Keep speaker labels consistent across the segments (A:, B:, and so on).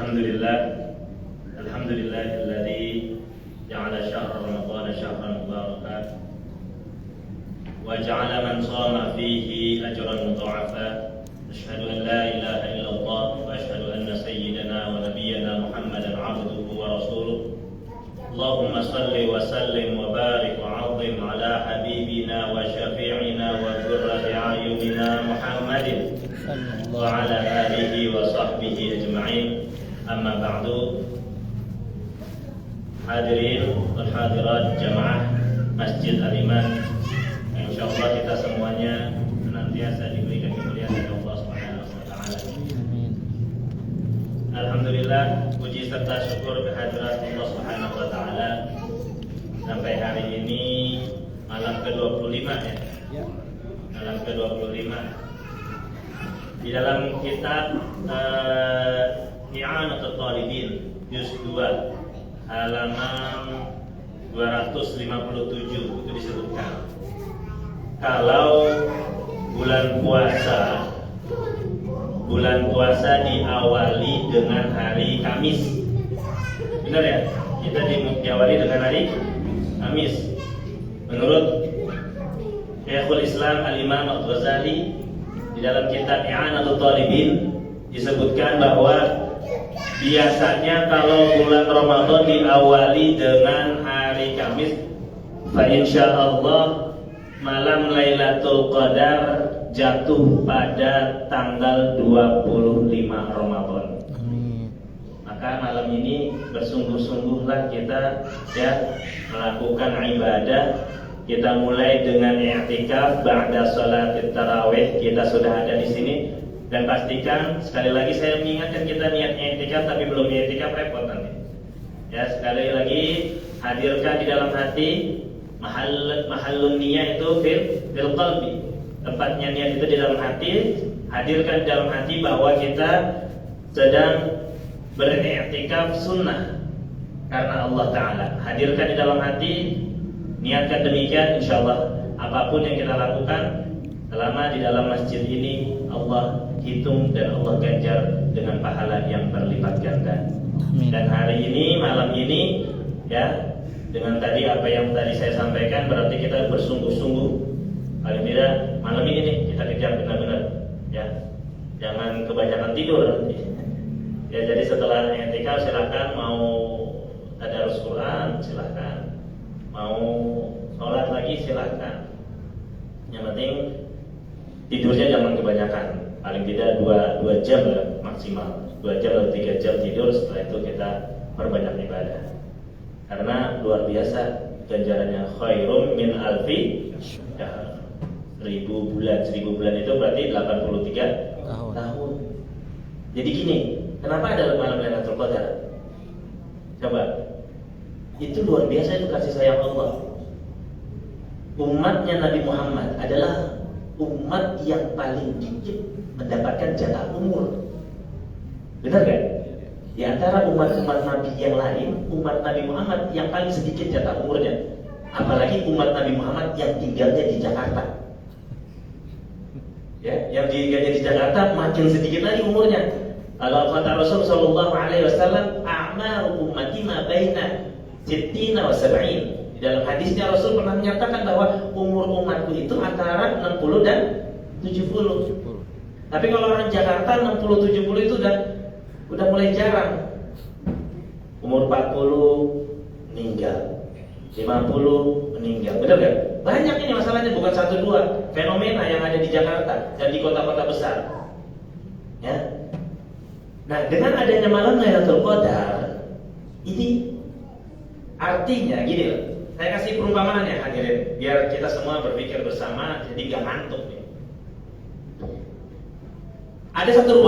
A: Alhamdulillah, alhamdulillahilladzi ja'ala syahr Ramadan syahran mubarakan wa ja'ala man shama fihi ajran mudha'afa. Asyhadu an la ilaha illallah wa asyhadu anna sayyidana wa nabiyyana Muhammadan 'abduhu wa rasuluh. Allahumma salli wa sallim wa barik wa 'azzim ala habibina wa syafi'ina wa qurrati a'yunina Muhammadin wa ala alihi wa sahbihi ajma'in. Amma ba'du. Hadirin dan hadirat jamaah Masjid Al-Iman, insyaallah kita semuanya senantiasa diberikan kemuliaan oleh Allah Subhanahu wa taala. Alhamdulillah, puji serta syukur kehadirat Allah Subhanahu wa taala sampai hari ini malam ke-25 ya. Malam ke-25 di dalam kitab I'anatul Talibin juz 2 halaman 257 itu disebutkan kalau bulan puasa diawali dengan hari Kamis. Benar ya? Kita diawali dengan hari Kamis. Menurut Syekhul Islam Al-Imam Al-Ghazali di dalam kitab I'anatul Talibin disebutkan bahwa biasanya kalau bulan Ramadan diawali dengan hari Kamis, fa insyaallah malam Lailatul Qadar jatuh pada tanggal 25 Ramadan. Maka malam ini bersungguh-sungguhlah kita ya melakukan ibadah. Kita mulai dengan i'tikaf ba'da salat tarawih. Kita sudah ada di sini. Dan pastikan, sekali lagi saya mengingatkan, kita niat i'tikaf tapi belum i'tikaf repot nanti. Ya, sekali lagi hadirkan di dalam hati mahallun niyah itu fil qalbi. Tempatnya niat itu di dalam hati. Hadirkan di dalam hati bahwa kita sedang beriktikaf sunnah karena Allah Ta'ala. Hadirkan di dalam hati, niatkan demikian, insyaallah apapun yang kita lakukan selama di dalam masjid ini Allah hitung dan Allah ganjar dengan pahala yang berlipat ganda. Dan hari ini, malam ini ya, dengan tadi apa yang tadi saya sampaikan, berarti kita bersungguh-sungguh. Paling tidak malam ini nih kita kejar benar-benar ya. Jangan kebanyakan tidur nanti. Ya, jadi setelah i'tikaf silakan mau tadarus Quran silakan. Mau sholat lagi silakan. Yang penting tidurnya jangan kebanyakan. Paling tidak 2 jam lah maksimal. 2 jam atau 3 jam tidur, setelah itu kita perbanyak ibadah. Karena luar biasa ganjarannya, khairum min alfi syahr. 1000 bulan itu berarti 83 tahun. Jadi gini, kenapa ada malam Lailatul Qadar? Coba. Itu luar biasa, itu kasih sayang Allah. Umatnya Nabi Muhammad adalah umat yang paling dikit mendapatkan jatah umur. Benar kan? Di antara umat-umat Nabi yang lain, umat Nabi Muhammad yang paling sedikit jatah umurnya. Apalagi umat Nabi Muhammad yang tinggalnya di Jakarta. Ya, yang tinggalnya di Jakarta makin sedikit lagi umurnya. Kalau kata Rasul sallallahu alaihi wasallam, a'maru ummati ma baina 60 wa 70. Di dalam hadisnya Rasul pernah menyatakan bahwa umur umatku itu antara 60 dan 70. Tapi kalau orang Jakarta 60-70 itu udah mulai jarang. Umur 40 meninggal, 50 meninggal. Benar kan? Banyak ini masalahnya, bukan 1-2 fenomena yang ada di Jakarta dan di kota-kota besar. Ya. Nah, dengan adanya malam Lailatul Qadar ini artinya gini loh. Saya kasih perumpamaan ya hadirin, biar kita semua berpikir bersama, jadi gak ngantuk nih. Ada satu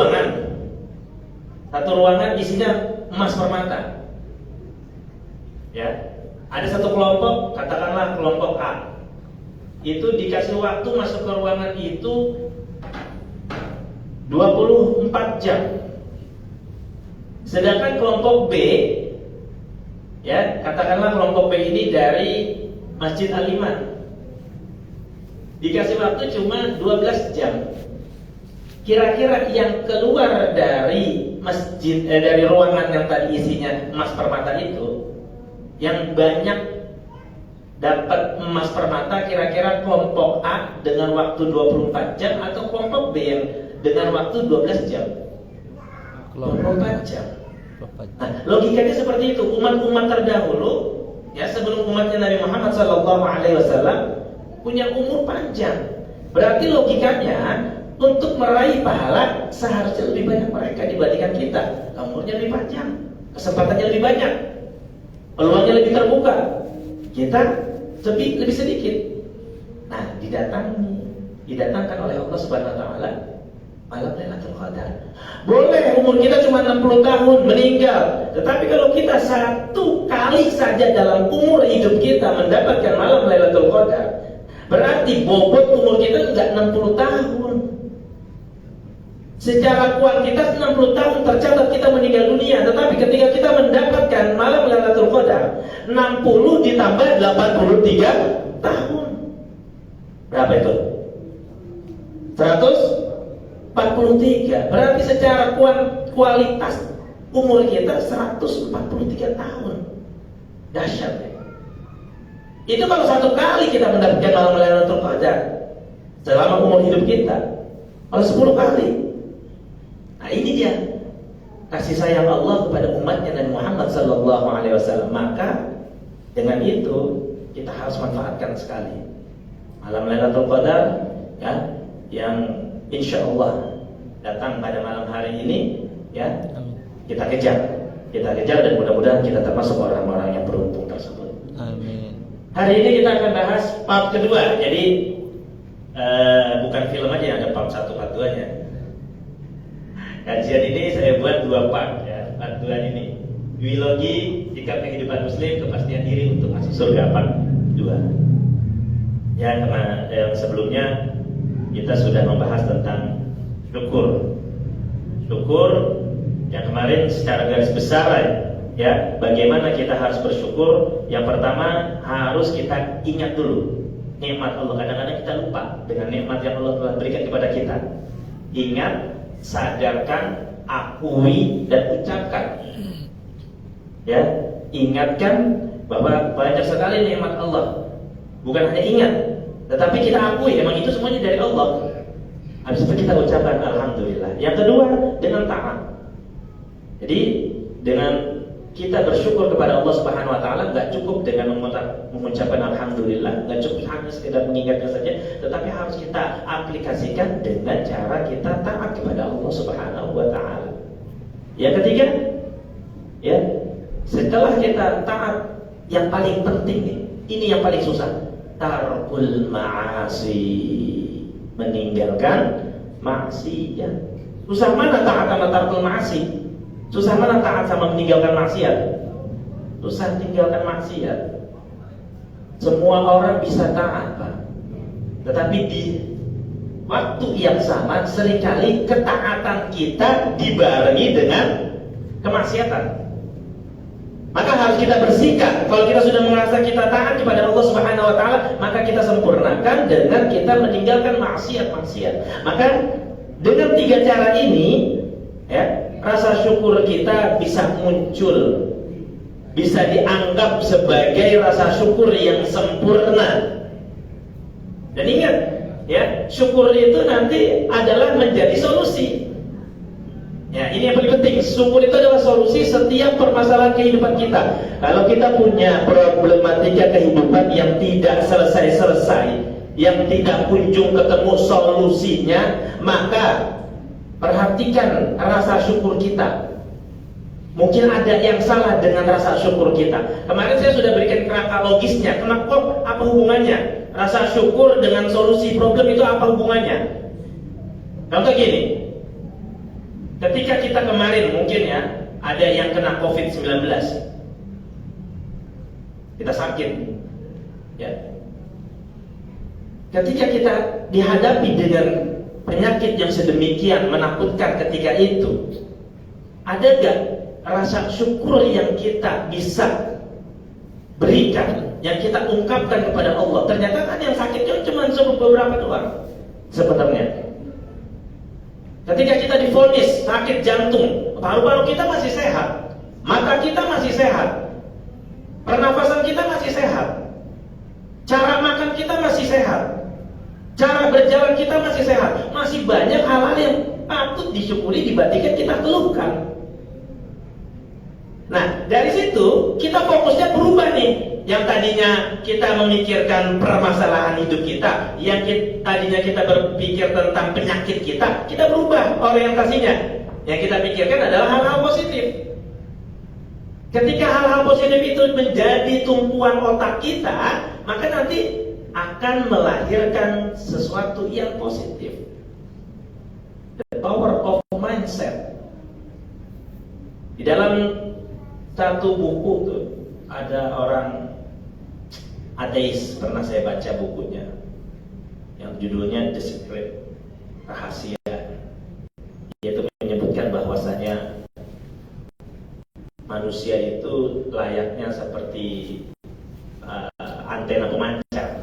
A: ruangan isinya emas permata. Ya, ada satu kelompok, katakanlah kelompok A. Itu dikasih waktu masuk ke ruangan itu 24 jam. Sedangkan kelompok B, ya, katakanlah kelompok B ini dari Masjid Al-Iman, dikasih waktu cuma 12 jam.
B: Kira-kira yang keluar dari masjid, dari ruangan yang tadi isinya emas permata itu, yang banyak dapat emas permata kira-kira kelompok A dengan waktu 24 jam atau kelompok B yang dengan waktu 12 jam? 24 jam. Nah, logikanya seperti itu. Umat-umat terdahulu, ya sebelum umatnya Nabi Muhammad SAW punya umur panjang. Berarti logikanya untuk meraih pahala seharusnya lebih banyak mereka dibandingkan kita. Umurnya lebih panjang, kesempatannya lebih banyak, peluangnya lebih terbuka. Kita lebih sedikit. Nah, didatangkan oleh Allah Subhanahu wa taala malam Lailatul Qadar. Boleh umur kita cuma 60 tahun meninggal, tetapi kalau kita satu kali saja dalam umur hidup kita mendapatkan malam Lailatul Qadar, berarti bobot umur kita enggak 60 tahun. Secara kuantitas 60 tahun tercatat kita meninggal dunia, tetapi ketika kita mendapatkan malam Lailatul Qadar, 60 ditambah 83 tahun. Berapa itu? 143. Berarti secara kualitas umur kita 143 tahun. Dahsyat ya. Itu kalau satu kali kita mendapatkan malam Lailatul Qadar selama umur hidup kita. Kalau 10 kali. Nah, ini dia kasih sayang Allah kepada umatnya Nabi Muhammad SAW. Maka dengan itu kita harus manfaatkan sekali malam Lailatul Qadar, ya, yang insya Allah datang pada malam hari ini, ya. Kita kejar dan mudah-mudahan kita termasuk orang-orang yang beruntung tersebut. Amin. Hari ini kita akan bahas part kedua. Jadi bukan film aja yang ada part 1, part 2-nya. Kajian ini saya buat 2 part, ya. Part 2 ini biologi sikap kehidupan muslim, kepastian diri untuk masuk surga, part 2. Ya, karena yang sebelumnya kita sudah membahas tentang syukur yang kemarin secara garis besar, ya, bagaimana kita harus bersyukur. Yang pertama harus kita ingat dulu nikmat Allah. Kadang-kadang kita lupa dengan nikmat yang Allah telah berikan kepada kita. Ingat, sadarkan, akui dan ucapkan. Ya, ingatkan bahwa banyak sekali nikmat Allah. Bukan hanya ingat, tetapi kita akui memang itu semuanya dari Allah. Habis itu kita ucapkan alhamdulillah. Yang kedua, dengan taat. Jadi dengan kita bersyukur kepada Allah Subhanahu wa taala, enggak cukup dengan mengucapkan alhamdulillah, enggak cukup hanya sekedar mengingatkan saja, tetapi harus kita aplikasikan dengan cara kita taat kepada Allah Subhanahu wa taala. Yang ketiga, ya, setelah kita taat, yang paling penting nih, ini yang paling susah, tarkul ma'asi, meninggalkan maksiat. Susah mana taat sama tarkul ma'asi? Susah mana taat sama meninggalkan maksiat? Susah meninggalkan maksiat. Semua orang bisa taat, Pak. Tetapi di waktu yang sama seringkali ketaatan kita dibarengi dengan kemaksiatan. Maka harus kita bersikap. Kalau kita sudah merasa kita taat kepada Allah Subhanahu wa taala, maka kita sempurnakan dengan kita meninggalkan maksiat-maksiat. Maka dengan 3 cara ini, ya, rasa syukur kita bisa muncul, bisa dianggap sebagai rasa syukur yang sempurna. Dan ingat, ya, syukur itu nanti adalah menjadi solusi. Ya, ini yang paling penting. Syukur itu adalah solusi setiap permasalahan kehidupan kita. Kalau kita punya problematika kehidupan yang tidak selesai-selesai, yang tidak kunjung ketemu solusinya, maka perhatikan rasa syukur kita. Mungkin ada yang salah dengan rasa syukur kita. Kemarin saya sudah berikan kerangka logisnya. Kenapa? Apa hubungannya? Rasa syukur dengan solusi problem itu apa hubungannya? Contoh gini. Ketika kita kemarin mungkin, ya, ada yang kena COVID-19, kita sakit, ya. Ketika kita dihadapi dengan penyakit yang sedemikian menakutkan ketika itu, ada gak rasa syukur yang kita bisa berikan, yang kita ungkapkan kepada Allah? Ternyata kan yang sakitnya cuma beberapa doang sebenarnya. Ketika kita divonis sakit jantung, paru-paru kita masih sehat, mata kita masih sehat, pernafasan kita masih sehat, cara makan kita masih sehat, cara berjalan kita masih sehat. Masih banyak hal-hal yang patut disyukuri dibandingkan kita keluhkan. Nah, dari situ kita fokusnya berubah nih. Yang tadinya kita memikirkan permasalahan hidup kita, yang tadinya kita berpikir tentang penyakit kita berubah orientasinya. Yang kita pikirkan adalah hal-hal positif. Ketika hal-hal positif itu menjadi tumpuan otak kita, maka nanti akan melahirkan sesuatu yang positif. The power of mindset. Di dalam satu buku tuh ada orang ateis, pernah saya baca bukunya yang judulnya The Secret, Rahasia. Dia itu menyebutkan bahwasanya manusia itu layaknya seperti antena pemancar.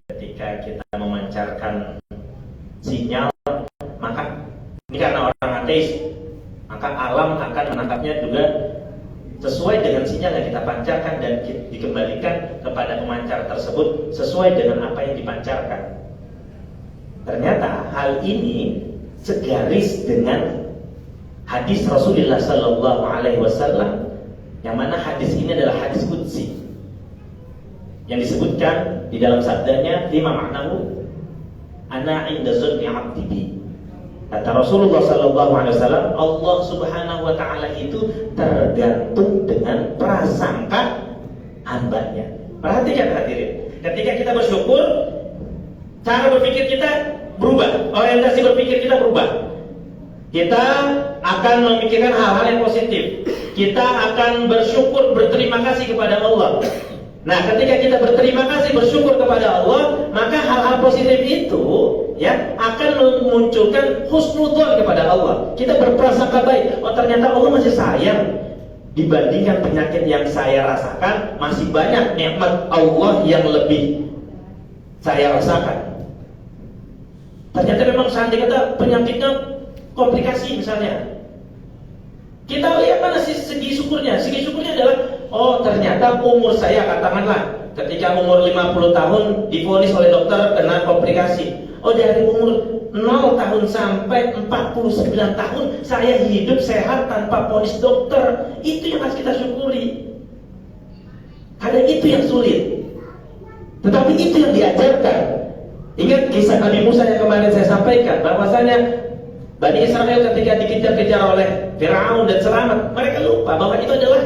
B: Ketika kita memancarkan sinyal, maka ini karena orang ateis, maka alam akan menangkapnya juga sesuai dengan sinyal yang kita pancarkan dan dikembalikan kepada pemancar tersebut sesuai dengan apa yang dipancarkan. Ternyata hal ini segaris dengan hadis Rasulullah Sallallahu Alaihi Wasallam, yang mana hadis ini adalah hadis qudsi yang disebutkan di dalam sabdanya, lima maknahu ana inda zulmi abdi bi. Kata Rasulullah Sallallahu Alaihi Wasallam, Allah Subhanahu Wa Taala itu tergantung dengan prasangka hambanya. Perhatikan hadirin, ketika kita bersyukur, cara berpikir kita berubah, orientasi berpikir kita berubah. Kita akan memikirkan hal-hal yang positif. Kita akan bersyukur, berterima kasih kepada Allah. Nah, ketika kita berterima kasih, bersyukur kepada Allah, maka hal-hal positif itu ya akan memunculkan husnudzon kepada Allah. Kita berprasangka baik. Oh, ternyata Allah masih sayang. Dibandingkan penyakit yang saya rasakan, masih banyak nikmat Allah yang lebih saya rasakan. Ternyata memang seandainya kata penyakitnya komplikasi misalnya, kita lihat mana segi syukurnya. Segi syukurnya adalah, oh ternyata umur saya, katakanlah ketika umur 50 tahun divonis oleh dokter kena komplikasi. Oh, dari umur 0 tahun sampai 49 tahun saya hidup sehat tanpa vonis dokter. Itu yang harus kita syukuri. Kadang itu yang sulit, tetapi itu yang diajarkan. Ingat kisah Nabi Musa yang kemarin saya sampaikan, bahwasanya Bani Israel ketika dikejar-kejar oleh Firaun dan selamat, mereka lupa bahwa itu adalah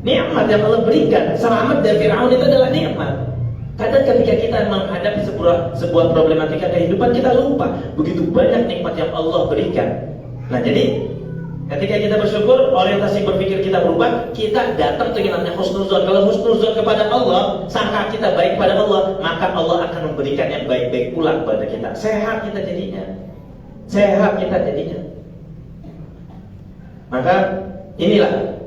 B: nikmat yang Allah berikan. Selamat dari Firaun itu adalah nikmat. Kadang ketika kita menghadapi sebuah problematika kehidupan, kita lupa begitu banyak nikmat yang Allah berikan. Nah, jadi ketika kita bersyukur, orientasi berpikir kita berubah, kita datang ke yang namanya husnuzon. Kalau husnuzon kepada Allah, sangka kita baik pada Allah, maka Allah akan memberikan yang baik-baik pula kepada kita. Sehat kita jadinya. Sehat kita jadinya. Maka inilah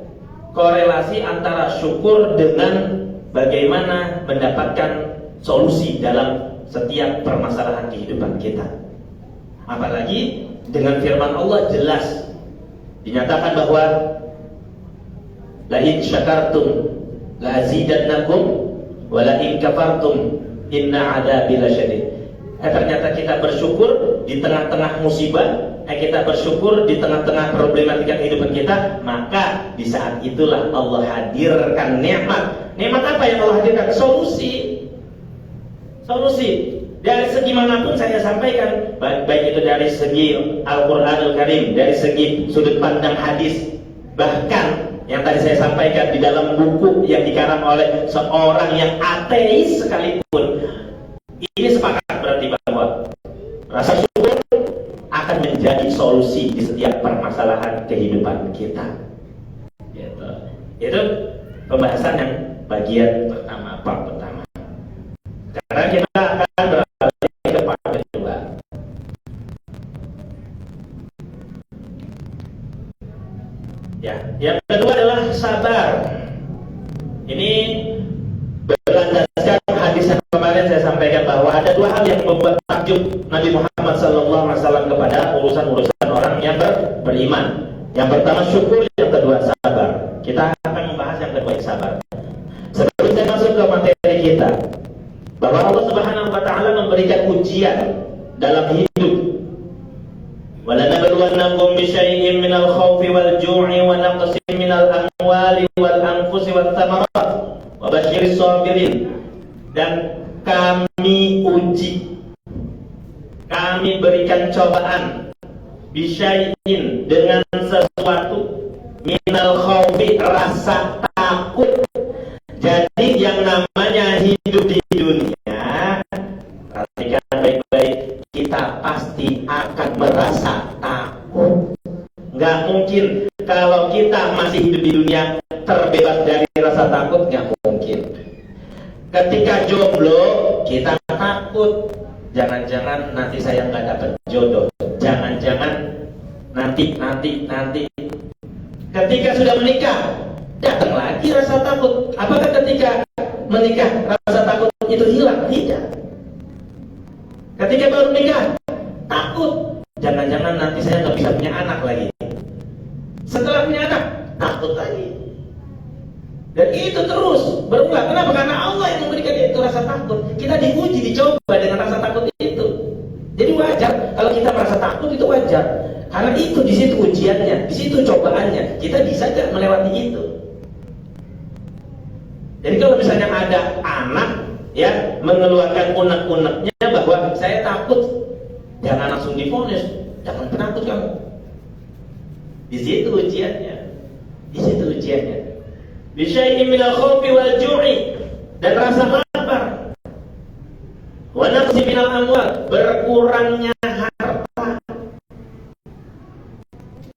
B: korelasi antara syukur dengan bagaimana mendapatkan solusi dalam setiap permasalahan kehidupan kita. Apalagi dengan firman Allah jelas dinyatakan bahwa la in syakartum la azidannakum wa la in kafartum inna adzabi lasyadid. Ternyata kita bersyukur di tengah-tengah musibah, kita bersyukur di tengah-tengah problematika kehidupan kita, maka di saat itulah Allah hadirkan nikmat. Nikmat apa yang Allah hadirkan? Solusi. Solusi. Dari segi manapun saya sampaikan, baik itu dari segi Al-Qur'anul Karim, dari segi sudut pandang hadis, bahkan yang tadi saya sampaikan di dalam buku yang dikarang oleh seorang yang ateis sekalipun. Ini sepakat berarti bahwa rasa syukur akan menjadi solusi di setiap permasalahan kehidupan kita. Itu pembahasan yang bagian pertama, part pertama. Sekarang kita akan beralih ke part kedua. Ya, yang kedua adalah sabar. Ini berlandaskan hadis yang kemarin saya sampaikan bahwa ada dua hal hal yang membuat takjub Nabi Muhammad SAW kepada urusan-urusan orang yang beriman. Yang pertama syukur, yang kedua sabar. Kita akan membahas yang kedua, sabar. Sebelum saya masuk ke materi kita, bahwa Allah Subhanahu wa taala memberikan ujian dalam hidup. Walanabluwannakum bisyai'in minal khaufi wal ju'i wa naqsin minal amwali wal anfusi wat thamarat wa basyiris sabirin. Dan kami uji, kami berikan cobaan bisyai'in, dengan sesuatu, minal khaufi, rasa takut. Jadi yang namanya hidup di dunia, perhatikan baik-baik, kita pasti akan merasa takut. Nggak mungkin kalau kita masih hidup di dunia terbebas dari rasa takut, nggak mungkin. Ketika jomblo, kita takut, jangan-jangan nanti saya nggak dapat jodoh, jangan-jangan nanti. Ketika sudah menikah, datang lagi rasa takut. Apakah ketika menikah rasa takut itu hilang? Tidak. Ketika baru menikah, takut, jangan-jangan nanti saya nggak bisa punya anak lagi. Setelah punya anak, takut lagi. Dan itu terus berulang. Kenapa? Karena Allah yang memberikan itu rasa takut. Kita diuji, dicoba dengan rasa takut itu. Jadi wajar kalau kita merasa takut, itu wajar. Karena itu di situ ujiannya, di situ cobaannya. Kita bisa nggak melewati itu? Jadi kalau misalnya ada anak ya mengeluarkan unek-uneknya bahwa saya takut, jangan langsung divonis, jangan penakut kamu. Di situ ujiannya, di situ ujiannya. Bisyai'in minal khaufi wal ju'i, dan rasa lapar. Wa naqsi minal amwal, berkurangnya harta.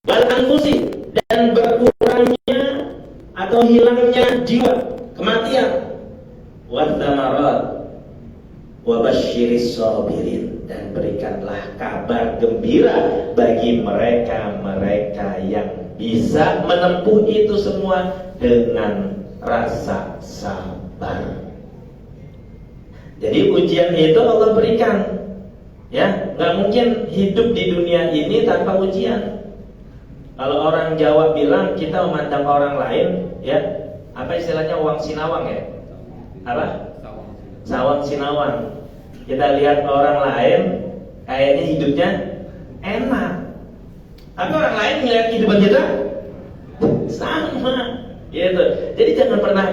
B: Wal anfusi, dan berkurangnya atau hilangnya jiwa, kematian. Wa tsamarat wa basyiris sabirin, dan berikanlah kabar gembira bagi mereka-mereka yang bisa menempuh itu semua dengan rasa sabar. Jadi ujian itu Allah berikan, ya, nggak mungkin hidup di dunia ini tanpa ujian. Kalau orang Jawa bilang kita memandang orang lain, ya, apa istilahnya, uang sinawang ya? Apa? Sawang sinawang. Kita lihat orang lain kayaknya hidupnya enak, tapi orang lain melihat kehidupan kita sama, gitu. Jadi jangan pernah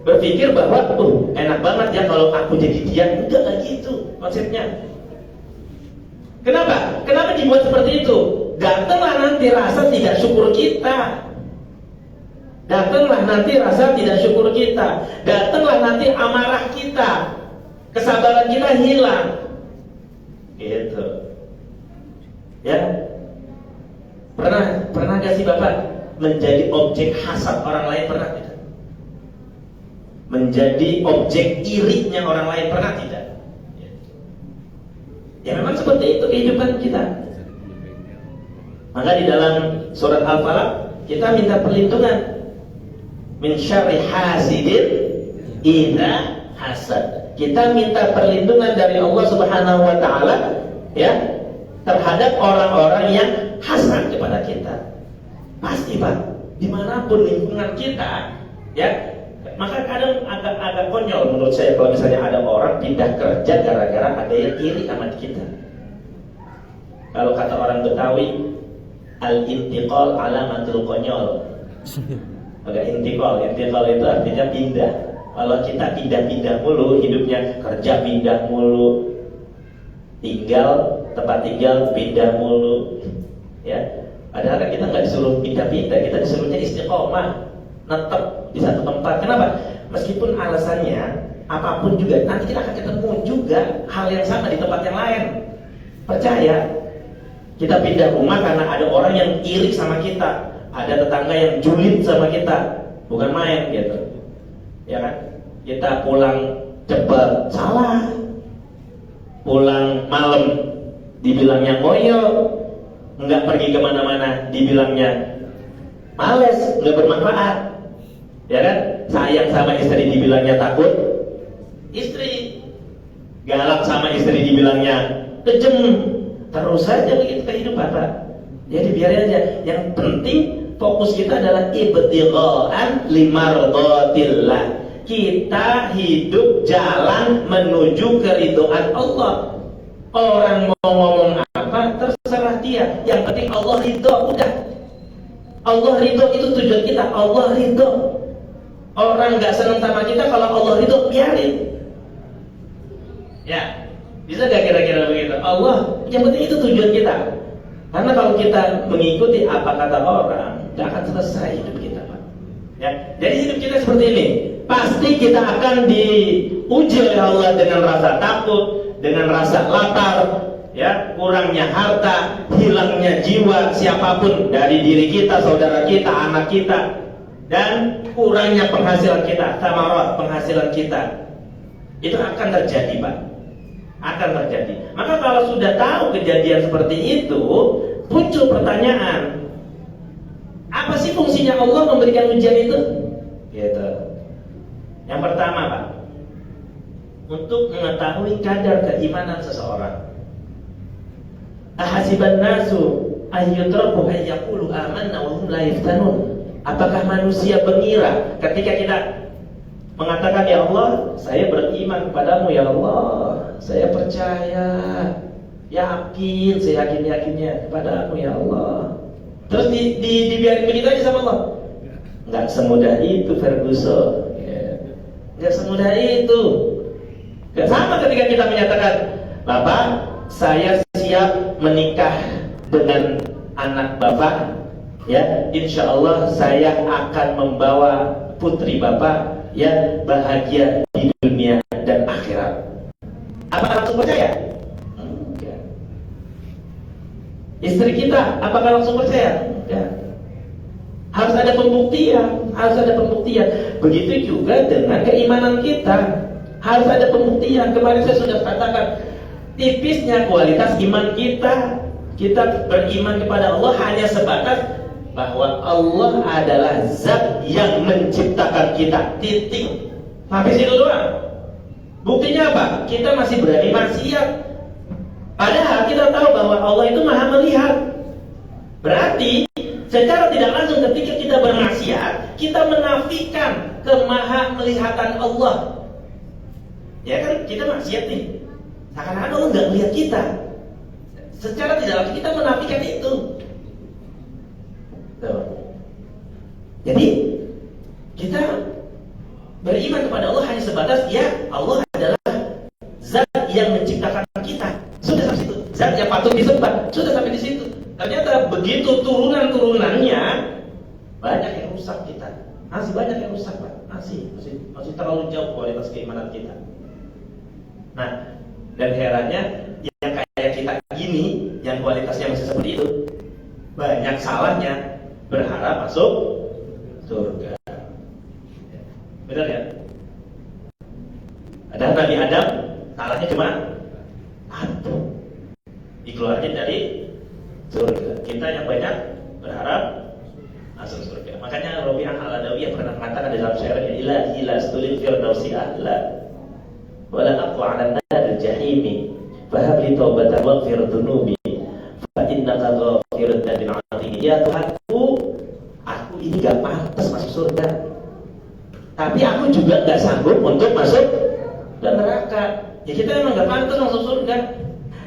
B: berpikir bahwa enak banget ya kalau aku jadi dia. Enggak gitu konsepnya. Kenapa? Kenapa dibuat seperti itu? Datanglah nanti rasa tidak syukur kita. Datanglah nanti rasa tidak syukur kita. Datanglah nanti amarah kita. Kesabaran kita hilang. Gitu. Ya. Pernah gak sih Bapak menjadi objek hasad orang lain? Pernah tidak? Menjadi objek irinya orang lain? Pernah tidak? Ya memang seperti itu kehidupan kita. Maka di dalam surat Al-Falaq kita minta perlindungan min syarri hasidin idza hasad. Kita minta perlindungan dari Allah Subhanahu wa taala, ya, terhadap orang-orang yang hasad kepada kita. Pasti Pak, dimanapun lingkungan kita, ya. Maka kadang agak konyol menurut saya kalau misalnya ada orang pindah kerja gara-gara ada yang iri sama kita. Kalau kata orang Betawi, al-intiqal alamatul konyol. Agak intiqal itu artinya pindah. Kalau kita pindah-pindah mulu hidupnya, kerja pindah mulu, tempat tinggal pindah mulu, ya. Padahal kan kita nggak disuruh pindah-pindah, kita disuruhnya istiqomah, netap di satu tempat. Kenapa? Meskipun alasannya apapun juga, nanti kita akan ketemu juga hal yang sama di tempat yang lain. Percaya. Kita pindah rumah karena ada orang yang iri sama kita, ada tetangga yang julid sama kita, bukan main gitu. Ya kan? Kita pulang cepat, salah. Pulang malam dibilangnya ngoyo, nggak pergi kemana-mana dibilangnya males, nggak bermanfaat. Ya kan? Sayang sama istri dibilangnya takut istri. galak sama istri dibilangnya kejem, terus saja begitu kehidupan Pak. Jadi biarin aja. Yang penting fokus kita adalah ibtigha'an limardatillah. Kita hidup jalan menuju keridhaan Allah. Orang mau ngomong apa terserah dia. Yang penting Allah ridho, udah. Allah ridho itu tujuan kita. Allah ridho. Orang nggak senang sama kita, kalau Allah ridho biarin. Ya, bisa gak kira-kira begitu? Allah, yang penting itu tujuan kita. Karena kalau kita mengikuti apa kata orang, gak akan selesai hidup kita, Pak. Ya, jadi hidup kita seperti ini. Pasti kita akan diuji oleh Allah dengan rasa takut, dengan rasa lapar, ya, kurangnya harta, hilangnya jiwa siapapun dari diri kita, saudara kita, anak kita, dan kurangnya penghasilan kita, samarat penghasilan kita. Itu akan terjadi, Pak. Akan terjadi. Maka kalau sudah tahu kejadian seperti itu, muncul pertanyaan, apa sih fungsinya Allah memberikan ujian itu? Gitu. Yang pertama, Pak, untuk mengetahui kadar keimanan seseorang. Ahasiban nasu ayyutraku ayyaqulu amanna wa hum la yaftanun. Apakah manusia mengira ketika kita mengatakan, ya Allah, saya beriman kepadamu, ya Allah, saya percaya, yakin, saya yakinnya kepadamu, ya Allah. Terus dibiarin begitu aja sama Allah? Nggak semudah itu, Ferguson. Nggak semudah itu. Nggak sama ketika kita menyatakan, Bapak, saya siap menikah dengan anak Bapak, ya, insya Allah saya akan membawa putri Bapak, ya, bahagia di dunia dan akhirat. Apakah langsung percaya? Enggak. Istri kita, apakah langsung percaya? Enggak. Harus ada pembuktian, harus ada pembuktian. Begitu juga dengan keimanan kita, harus ada pembuktian. Kemarin saya sudah katakan, tipisnya kualitas iman kita. Kita beriman kepada Allah hanya sebatas bahwa Allah adalah zat yang menciptakan kita, titik. Habis itu doang. Buktinya apa? Kita masih berani maksiat. Padahal kita tahu bahwa Allah itu maha melihat. Berarti secara tidak langsung ketika kita bermaksiat, kita menafikan kemaha melihatan Allah. Ya kan, kita maksiat nih, seakan-akan Allah nggak melihat kita. Secara tidak langsung kita menafikan itu. Tuh. Jadi kita beriman kepada Allah hanya sebatas, ya, Allah adalah zat yang menciptakan kita. Sudah sampai situ. Zat yang patut disembah. Sudah sampai di situ. Ternyata begitu turunan-turunannya banyak yang rusak kita. Masih banyak yang rusak, Pak. Masih terlalu jauh kualitas keimanan kita. Nah, dan herannya yang kayak kita gini, yang kualitasnya masih seperti itu, banyak salahnya berharap masuk surga. Benar ya? Ada Nabi Adam, salahnya cuma satu, dikeluarkan dari surga. Kita yang banyak berharap masuk surga. Makanya Rabi'ah al-Adawi yang pernah mengatakan dalam syairnya, ilahi la stulil firdausi ahla wala aqwa 'ala nar jahimi fahab li taubatan waghfir dhunubi fa innaka ghafirud dzambil 'azim. Ya Tuhanku, aku ini gak pantas masuk surga, tapi aku juga gak sanggup untuk masuk ke neraka. Ya kita memang gak pantas masuk surga.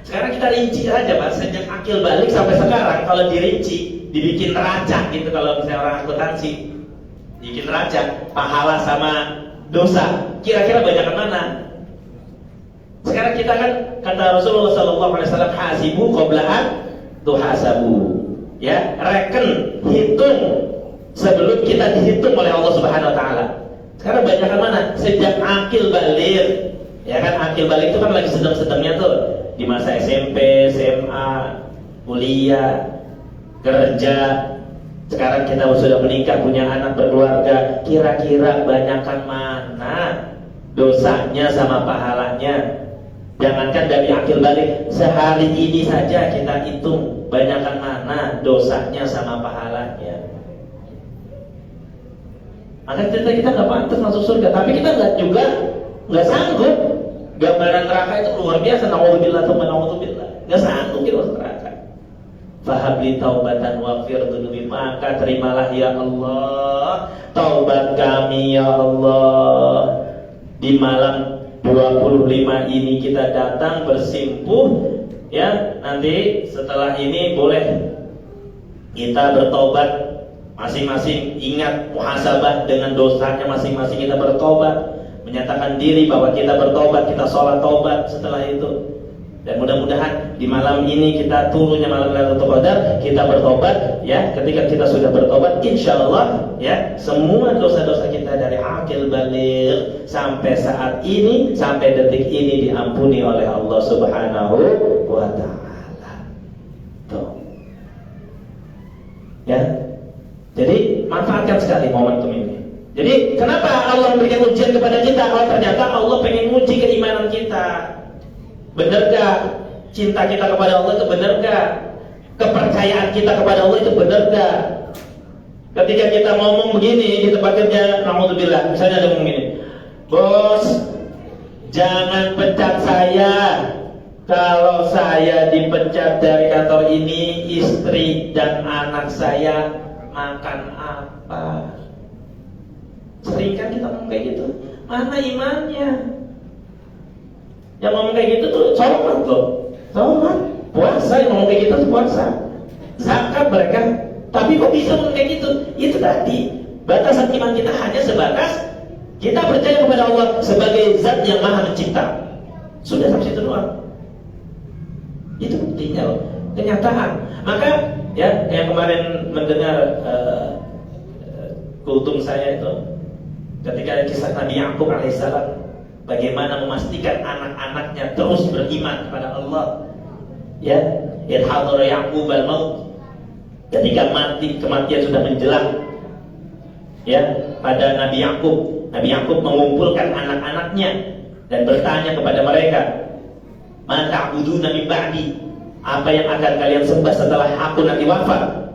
B: Sekarang kita rinci aja, Pak, sejak akil balik sampai sekarang. Kalau dirinci, dibikin neraca gitu. Kalau misalnya orang akuntansi bikin neraca pahala sama dosa, kira-kira banyak mana? Sekarang kita kan, kata Rasulullah SAW, hasibu qabla an tuhasabu. Ya, reken, hitung sebelum kita dihitung oleh Allah Subhanahu Wa Taala. Sekarang banyak mana? Sejak akil balik. Ya kan, akil balik itu kan lagi sedang-sedangnya tuh, di masa SMP, SMA, kuliah, kerja. Sekarang kita sudah menikah, punya anak, berkeluarga. Kira-kira banyakan mana dosanya sama pahalanya? Jangankan dari akil balik, sehari ini saja kita hitung banyakan mana dosanya sama pahalanya. Maka kita nggak pantas masuk surga, tapi kita nggak sanggup. Gambaran neraka itu luar biasa. Naudzubillah, naudzubillah. Nggak sanggup kita masuk neraka. Fahabli taubatan waghfir dzunubi, maka terimalah ya Allah taubat kami ya Allah. Di malam 25 ini kita datang bersimpuh, ya. Nanti setelah ini boleh kita bertobat masing-masing. Ingat muhasabah dengan dosanya masing-masing, kita bertobat, menyatakan diri bahwa kita bertobat, kita sholat tobat setelah itu. Dan mudah-mudahan di malam ini kita turunnya malam Lailatul Qadar, kita bertobat, ya. Ketika kita sudah bertobat, insya Allah, ya, semua dosa-dosa kita dari akil baligh sampai saat ini, sampai detik ini diampuni oleh Allah Subhanahu wa Ta'ala. Tuh, ya. Jadi manfaatkan sekali momentum ini. Jadi kenapa Allah memberikan ujian kepada kita? Oh, ternyata Allah pengen uji keimanan kita. Benar gak cinta kita kepada Allah itu? Benar gak kepercayaan kita kepada Allah itu? Benar gak? Ketika kita ngomong begini di tempat kerja, naudzubillah, misalnya ada ngomong gini, bos, jangan pecat saya. Kalau saya dipecat dari kantor ini, istri dan anak saya makan apa? Sering kan kita ngomong kayak gitu. Mana imannya? Yang ngomong kayak gitu tuh sholat tuh, sholat, puasa, yang ngomong kayak gitu tuh puasa, zakat mereka. Tapi kok bisa ngomong kayak gitu? Itu tadi batasan iman kita hanya sebatas kita percaya kepada Allah sebagai zat yang maha mencipta. Sudah sampai situ doang. Itu buktinya loh, kenyataan. Maka ya, yang kemarin mendengar kultum saya itu ketika kisah Nabi Yakub alaihissalam, bagaimana memastikan anak-anaknya terus beriman kepada Allah. Ya, hadara Yaqub al-maut, ketika kematian sudah menjelang, ya, pada Nabi Yakub. Nabi Yakub mengumpulkan anak-anaknya dan bertanya kepada mereka, "Ma ta'buduna min ba'di?" Apa yang akan kalian sembah setelah aku nanti wafat?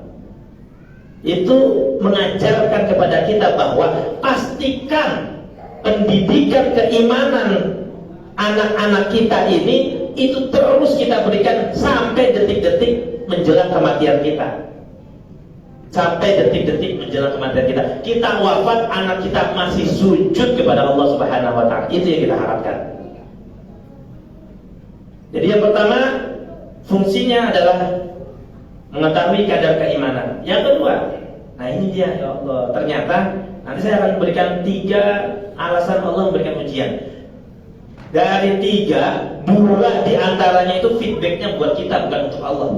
B: Itu mengajarkan kepada kita bahwa pastikan pendidikan keimanan anak-anak kita ini itu terus kita berikan sampai detik-detik menjelang kematian kita. Sampai detik-detik menjelang kematian kita. Kita wafat, anak kita masih sujud kepada Allah Subhanahu wa Ta'ala. Itu yang kita harapkan. Jadi yang pertama, fungsinya adalah mengetahui kadar keimanan. Yang kedua, nah ini dia, ya Allah, ternyata nanti saya akan memberikan 3 alasan Allah memberikan ujian. Dari 3, 2 diantaranya itu feedbacknya buat kita, bukan untuk Allah.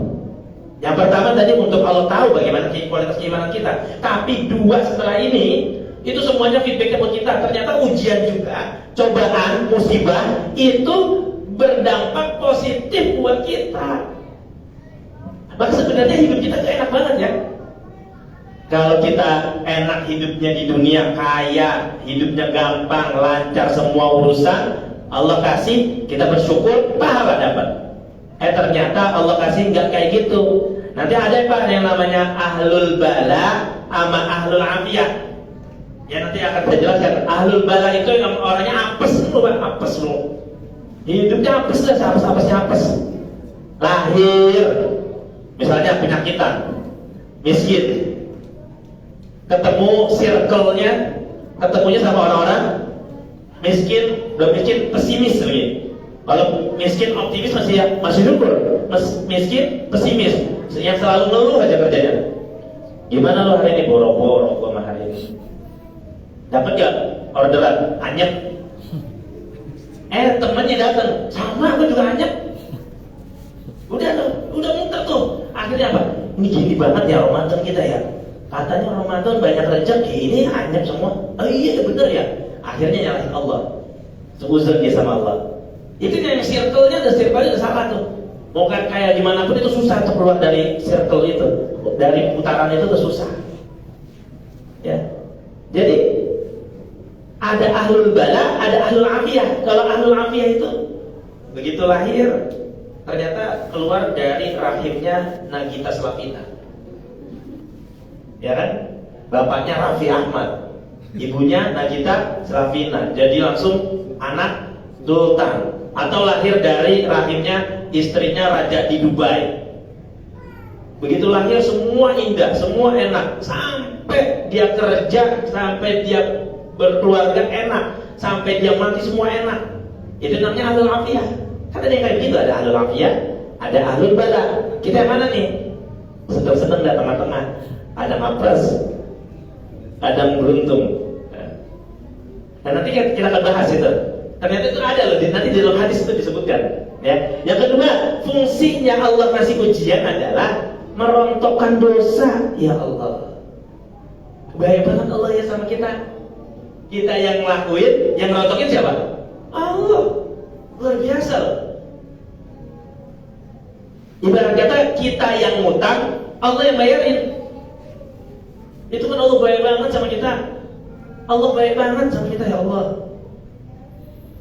B: Yang pertama tadi untuk Allah tahu bagaimana kualitas keimanan kita. Tapi 2 setelah ini, itu semuanya feedbacknya buat kita. Ternyata ujian juga, cobaan, musibah itu berdampak positif buat kita. Maka sebenarnya hidup kita tuh enak banget ya. Kalau kita enak hidupnya di dunia, kaya, hidupnya gampang, lancar semua urusan, Allah kasih, kita bersyukur, pahala dapat. Ternyata Allah kasih nggak kayak gitu. Nanti ada Pak yang namanya ahlul bala sama ahlul afiyah. Ya nanti akan saya jelaskan. Ahlul bala itu yang orangnya apes lu, Pak, apes lu. Hidupnya apes lah, apes-apesnya apes. Lahir, misalnya penyakitan, miskin, ketemu circle-nya, ketemunya sama orang-orang miskin, udah miskin, pesimis lagi. Kalau miskin optimis masih syukur, miskin pesimis, yang selalu ngeluh aja kerjanya. Gimana lo hari ini? Boro-boro gua mah hari ini. Dapat gak orderan? Anyep. Temannya datang, sama aku juga anyep. Udah muter tuh. Akhirnya apa? Ini gini banget ya Ramadan kita ya. Katanya Ramadan banyak rezeki, ini anyep semua. Oh iya bener ya. Akhirnya nyalahin Allah. Seuzon dia sama Allah. Itu yang circle-nya udah salah tuh. Mau kayak gimana pun itu susah untuk keluar dari circle itu, dari putaran itu tuh susah. Ya. Jadi ada ahlul bala, ada ahlul afiyah. Kalau ahlul afiyah itu begitu lahir, ternyata keluar dari rahimnya Nagita Slavina. Ya kan? Bapaknya Raffi Ahmad, ibunya Nagita Slavina. Jadi langsung anak Dultan. atau lahir dari rahimnya istrinya raja di Dubai. Begitu lahir semua indah, semua enak, sampai dia kerja, sampai dia berkeluarga enak, sampai dia mati semua enak. Itu namanya ahlul afiyah. Kan ada yang kayak gitu, ada ahlul afiyah, ada ahlul bala. Kita yang mana nih? Sedang-sedang di tengah-tengah. Ada ngapres, ada beruntung. Dan nanti kita akan bahas itu. Ternyata itu ada loh, nanti di dalam hadis itu disebutkan. Ya. Yang kedua, fungsinya Allah kasih ujian adalah merontokkan dosa. Ya Allah, baik banget Allah ya sama kita. Kita yang ngelakuin, yang rontokin siapa? Allah. Luar biasa loh. Ibarat kata kita yang ngutang, Allah yang bayarin. Itu kan Allah baik banget sama kita. Allah baik banget sama kita, ya Allah.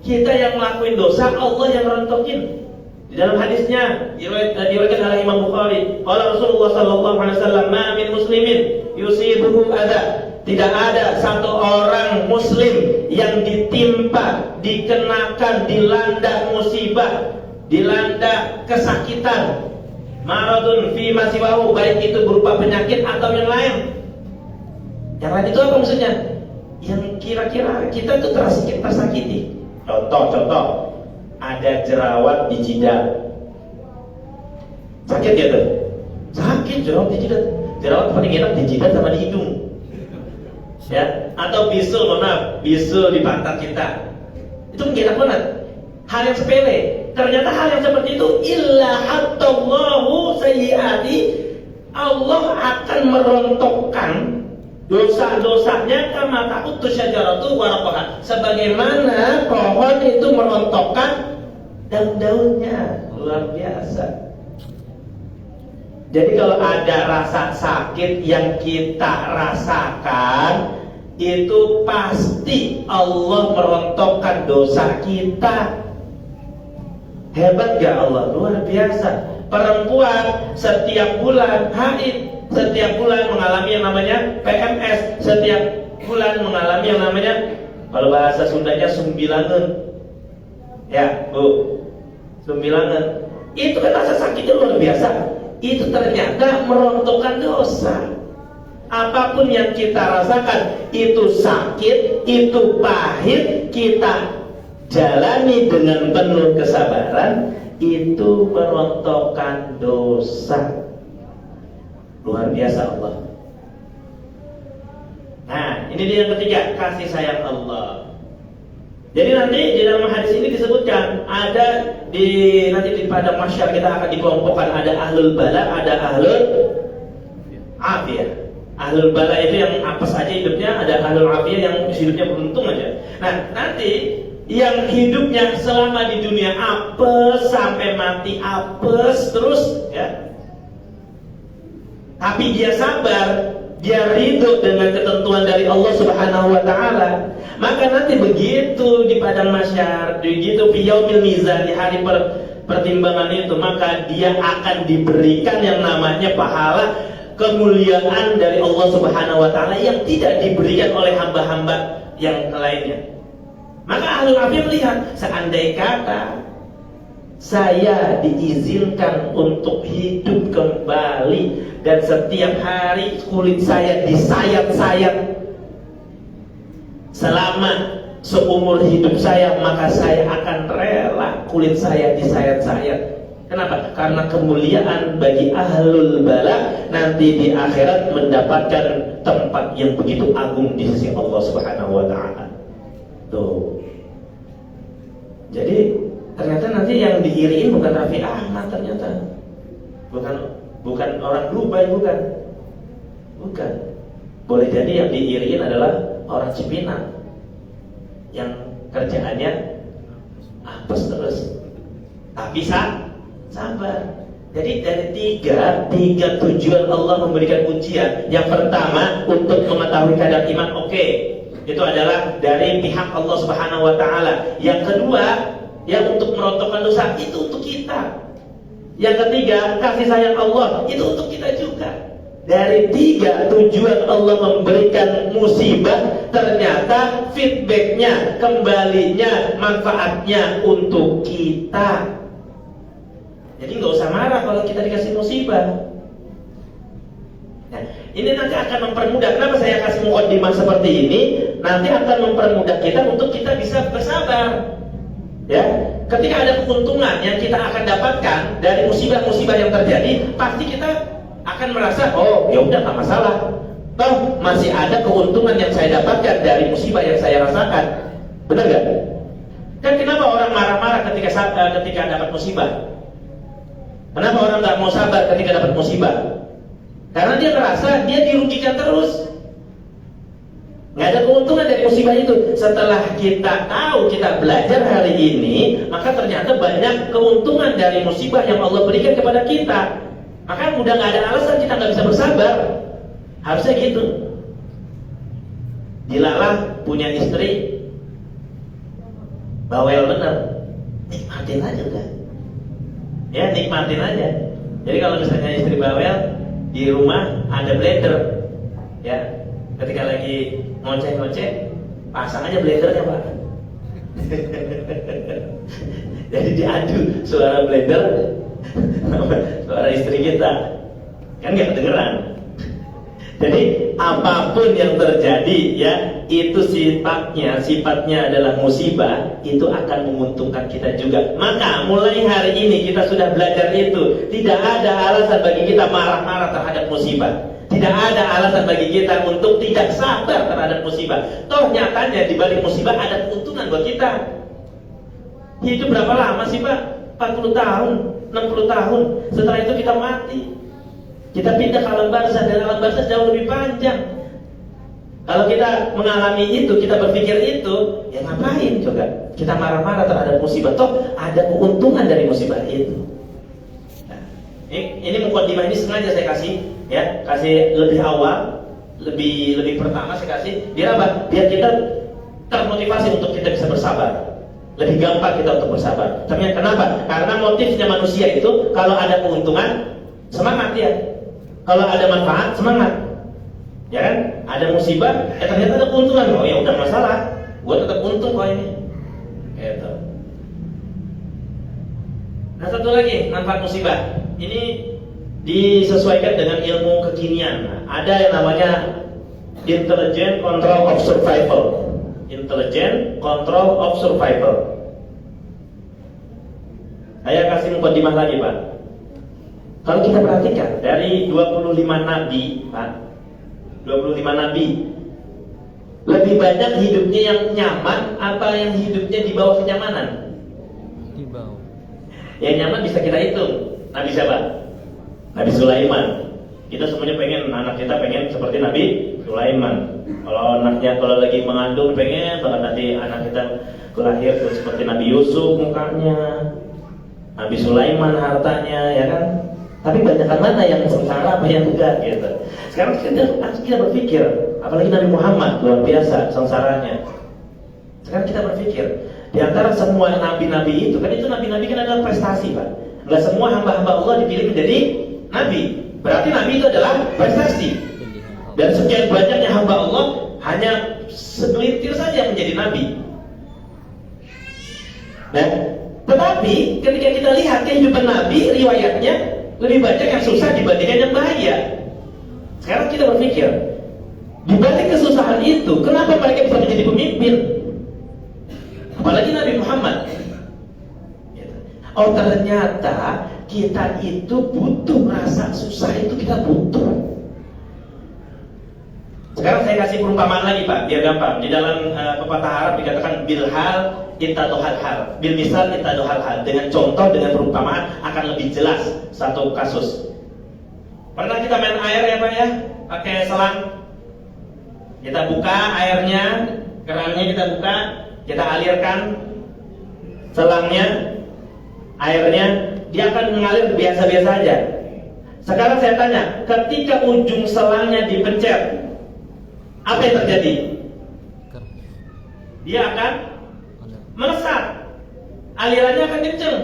B: Kita yang ngelakuin dosa, Allah yang rontokin. Di dalam hadisnya diriwayatkan oleh Imam Bukhari, qala Rasulullah sallallahu alaihi wasallam, "Ma min muslimin yusibuhu adza." Tidak ada satu orang muslim yang ditimpa, dikenakan, dilanda musibah, dilanda kesakitan, maradun fi ma siwahu, baik itu berupa penyakit atau yang lain. Yang lain itu apa maksudnya? Yang kira-kira kita tuh tersakiti. Contoh, ada jerawat di jidat. Sakit ya tuh? Sakit jerawat di jidat. Jerawat paling enak di jidat sama di hidung. Ya, atau bisul, bisul di pantat kita. Itu enak banget. Hal yang sepele. Ternyata hal yang seperti itu illa hattallahu sayyiati, Allah akan merontokkan dosa-dosanya kama taqutu syajaratu waraqaha, sebagaimana pohon itu merontokkan daun-daunnya. Luar biasa. Jadi kalau ada rasa sakit yang kita rasakan, itu pasti Allah merontokkan dosa kita. Hebat gak Allah? Luar biasa. Perempuan setiap bulan haid, setiap bulan mengalami yang namanya PMS, setiap bulan mengalami yang namanya, kalau bahasa Sundanya, sumbilangan. Ya, Bu, sumbilangan. Itu kan rasa sakitnya luar biasa. Itu ternyata merontokkan dosa. Apapun yang kita rasakan, itu sakit, itu pahit, kita jalani dengan penuh kesabaran, itu merontokkan dosa. Luar biasa Allah. Nah, ini dia yang ketiga, kasih sayang Allah. Jadi nanti di dalam hadis ini disebutkan ada nanti di padang mahsyar kita akan dikelompokkan, ada ahlul bala, ada ahlul afiyah. Ahlul bala itu yang apes aja hidupnya, ada ahlul afiyah yang hidupnya beruntung aja. Nah, nanti yang hidupnya selama di dunia apes sampai mati apes terus ya. Tapi dia sabar, dia ridho dengan ketentuan dari Allah Subhanahu wa taala. Maka nanti begitu di padang mahsyar, begitu fi yaumil mizan, di hari pertimbangan itu, maka dia akan diberikan yang namanya pahala kemuliaan dari Allah Subhanahu wa taala yang tidak diberikan oleh hamba-hamba yang lainnya. Maka ahlul afiyah melihat, seandai kata saya diizinkan untuk hidup kembali dan setiap hari kulit saya disayat-sayat selama seumur hidup saya, maka saya akan rela kulit saya disayat-sayat. Kenapa? Karena kemuliaan bagi ahlul bala nanti di akhirat mendapatkan tempat yang begitu agung di sisi Allah Subhanahu wa taala. Tuh. Jadi ternyata nanti yang diiriin bukan Raffi Ahmad, ternyata bukan orang Dubai, bukan. Boleh jadi yang diiriin adalah orang Cipinang yang kerjaannya apes terus, tapi sabar. Jadi dari tiga tujuan Allah memberikan ujian. Yang pertama untuk mengetahui kadar iman, oke. Itu adalah dari pihak Allah Subhanahu wa taala. Yang kedua, yang untuk merontokkan dosa, itu untuk kita. Yang ketiga, kasih sayang Allah, itu untuk kita juga. Dari 3 tujuan Allah memberikan musibah, ternyata feedbacknya, kembalinya, manfaatnya untuk kita. Jadi nggak usah marah kalau kita dikasih musibah. Nah, ini nanti akan mempermudah. Kenapa saya kasih mukadimah seperti ini? Nanti akan mempermudah kita untuk kita bisa bersabar. Ya, ketika ada keuntungan yang kita akan dapatkan dari musibah-musibah yang terjadi, pasti kita akan merasa, oh ya udah nggak masalah. Toh masih ada keuntungan yang saya dapatkan dari musibah yang saya rasakan. Benar nggak? Kan kenapa orang marah-marah ketika dapat musibah? Kenapa orang nggak mau sabar ketika dapat musibah? Karena dia merasa dia dirugikan terus. Nggak ada keuntungan dari musibah itu. Setelah kita tahu, kita belajar hari ini, maka ternyata banyak keuntungan dari musibah yang Allah berikan kepada kita. Maka udah nggak ada alasan kita nggak bisa bersabar. Harusnya gitu. Dilalah punya istri bawel bener, nikmatin aja udah. Ya nikmatin aja. Jadi kalau misalnya istri bawel, di rumah ada blender, ya ketika lagi ngoceh-ngoceh, pasang aja blendernya Pak. Jadi diadu suara blender suara istri kita, kan nggak kedengeran. Jadi apapun yang terjadi, ya itu sifatnya adalah musibah, itu akan menguntungkan kita juga. Maka mulai hari ini kita sudah belajar itu. Tidak ada alasan bagi kita marah-marah terhadap musibah. Tidak ada alasan bagi kita untuk tidak sabar terhadap musibah. Toh nyatanya di balik musibah ada keuntungan buat kita. Hidup berapa lama sih Pak? 40 tahun, 60 tahun. Setelah itu kita mati. Kita pindah ke alam barzah, dan alam barzah jauh lebih panjang. Kalau kita mengalami itu, kita berpikir itu, ya ngapain coba? Kita marah-marah terhadap musibah. Toh ada keuntungan dari musibah itu. Nah, ini mukadimah ini sengaja saya kasih lebih awal, lebih pertama saya kasih. Biar apa? Biar kita termotivasi untuk kita bisa bersabar. Lebih gampang kita untuk bersabar. Tapi kenapa? Karena motifnya manusia itu kalau ada keuntungan semangat ya. Kalau ada manfaat semangat. Ya kan? Ada musibah, ternyata ada keuntungan. Oh ya udah masalah. Gua tetap untung kok ini. Gitu. Nah, satu lagi manfaat musibah. Ini disesuaikan dengan ilmu kekinian. Nah, ada yang namanya intelligent control of survival. Intelligent control of survival. Saya kasih mukadimah lagi Pak. Kalau kita perhatikan dari 25 nabi Pak, 25 nabi, lebih banyak hidupnya yang nyaman apa yang hidupnya di bawah kenyamanan? Di bawah. Yang nyaman bisa kita hitung. Nabi siapa? Nabi Sulaiman. Kita semuanya pengen, anak kita pengen seperti Nabi Sulaiman. Kalau lagi mengandung pengen banget nanti anak kita lahir seperti Nabi Yusuf mukanya, Nabi Sulaiman hartanya, ya kan? Tapi banyakkan mana yang sengsara apa yang enggak gitu. Sekarang kita berpikir, apalagi Nabi Muhammad luar biasa sengsaranya. Sekarang kita berpikir, di antara semua nabi-nabi itu, kan itu nabi-nabi kan adalah prestasi Pak. Enggak semua hamba-hamba Allah dipilih menjadi nabi. Berarti nabi itu adalah prestasi. Dan sekian banyaknya hamba Allah hanya segelintir saja menjadi nabi. Nah, tetapi ketika kita lihat kehidupan nabi, riwayatnya lebih banyak yang susah dibandingkan yang bahagia. Sekarang kita berpikir, di balik kesusahan itu, kenapa mereka bisa menjadi pemimpin? Apalagi Nabi Muhammad. Oh ternyata kita itu butuh rasa susah itu kita butuh. Sekarang saya kasih perumpamaan lagi Pak, biar gampang. Di dalam pepatah Arab dikatakan bilhal ittadohal hal, bil misal ittadohal hal. Dengan contoh, dengan perumpamaan akan lebih jelas satu kasus. Pernah kita main air ya Pak ya, pakai selang. Kita buka airnya, kerannya kita buka, kita alirkan selangnya, airnya, dia akan mengalir biasa-biasa aja. Sekarang saya tanya, ketika ujung selangnya dipencet, apa yang terjadi? Dia akan melesat, alirannya akan kenceng.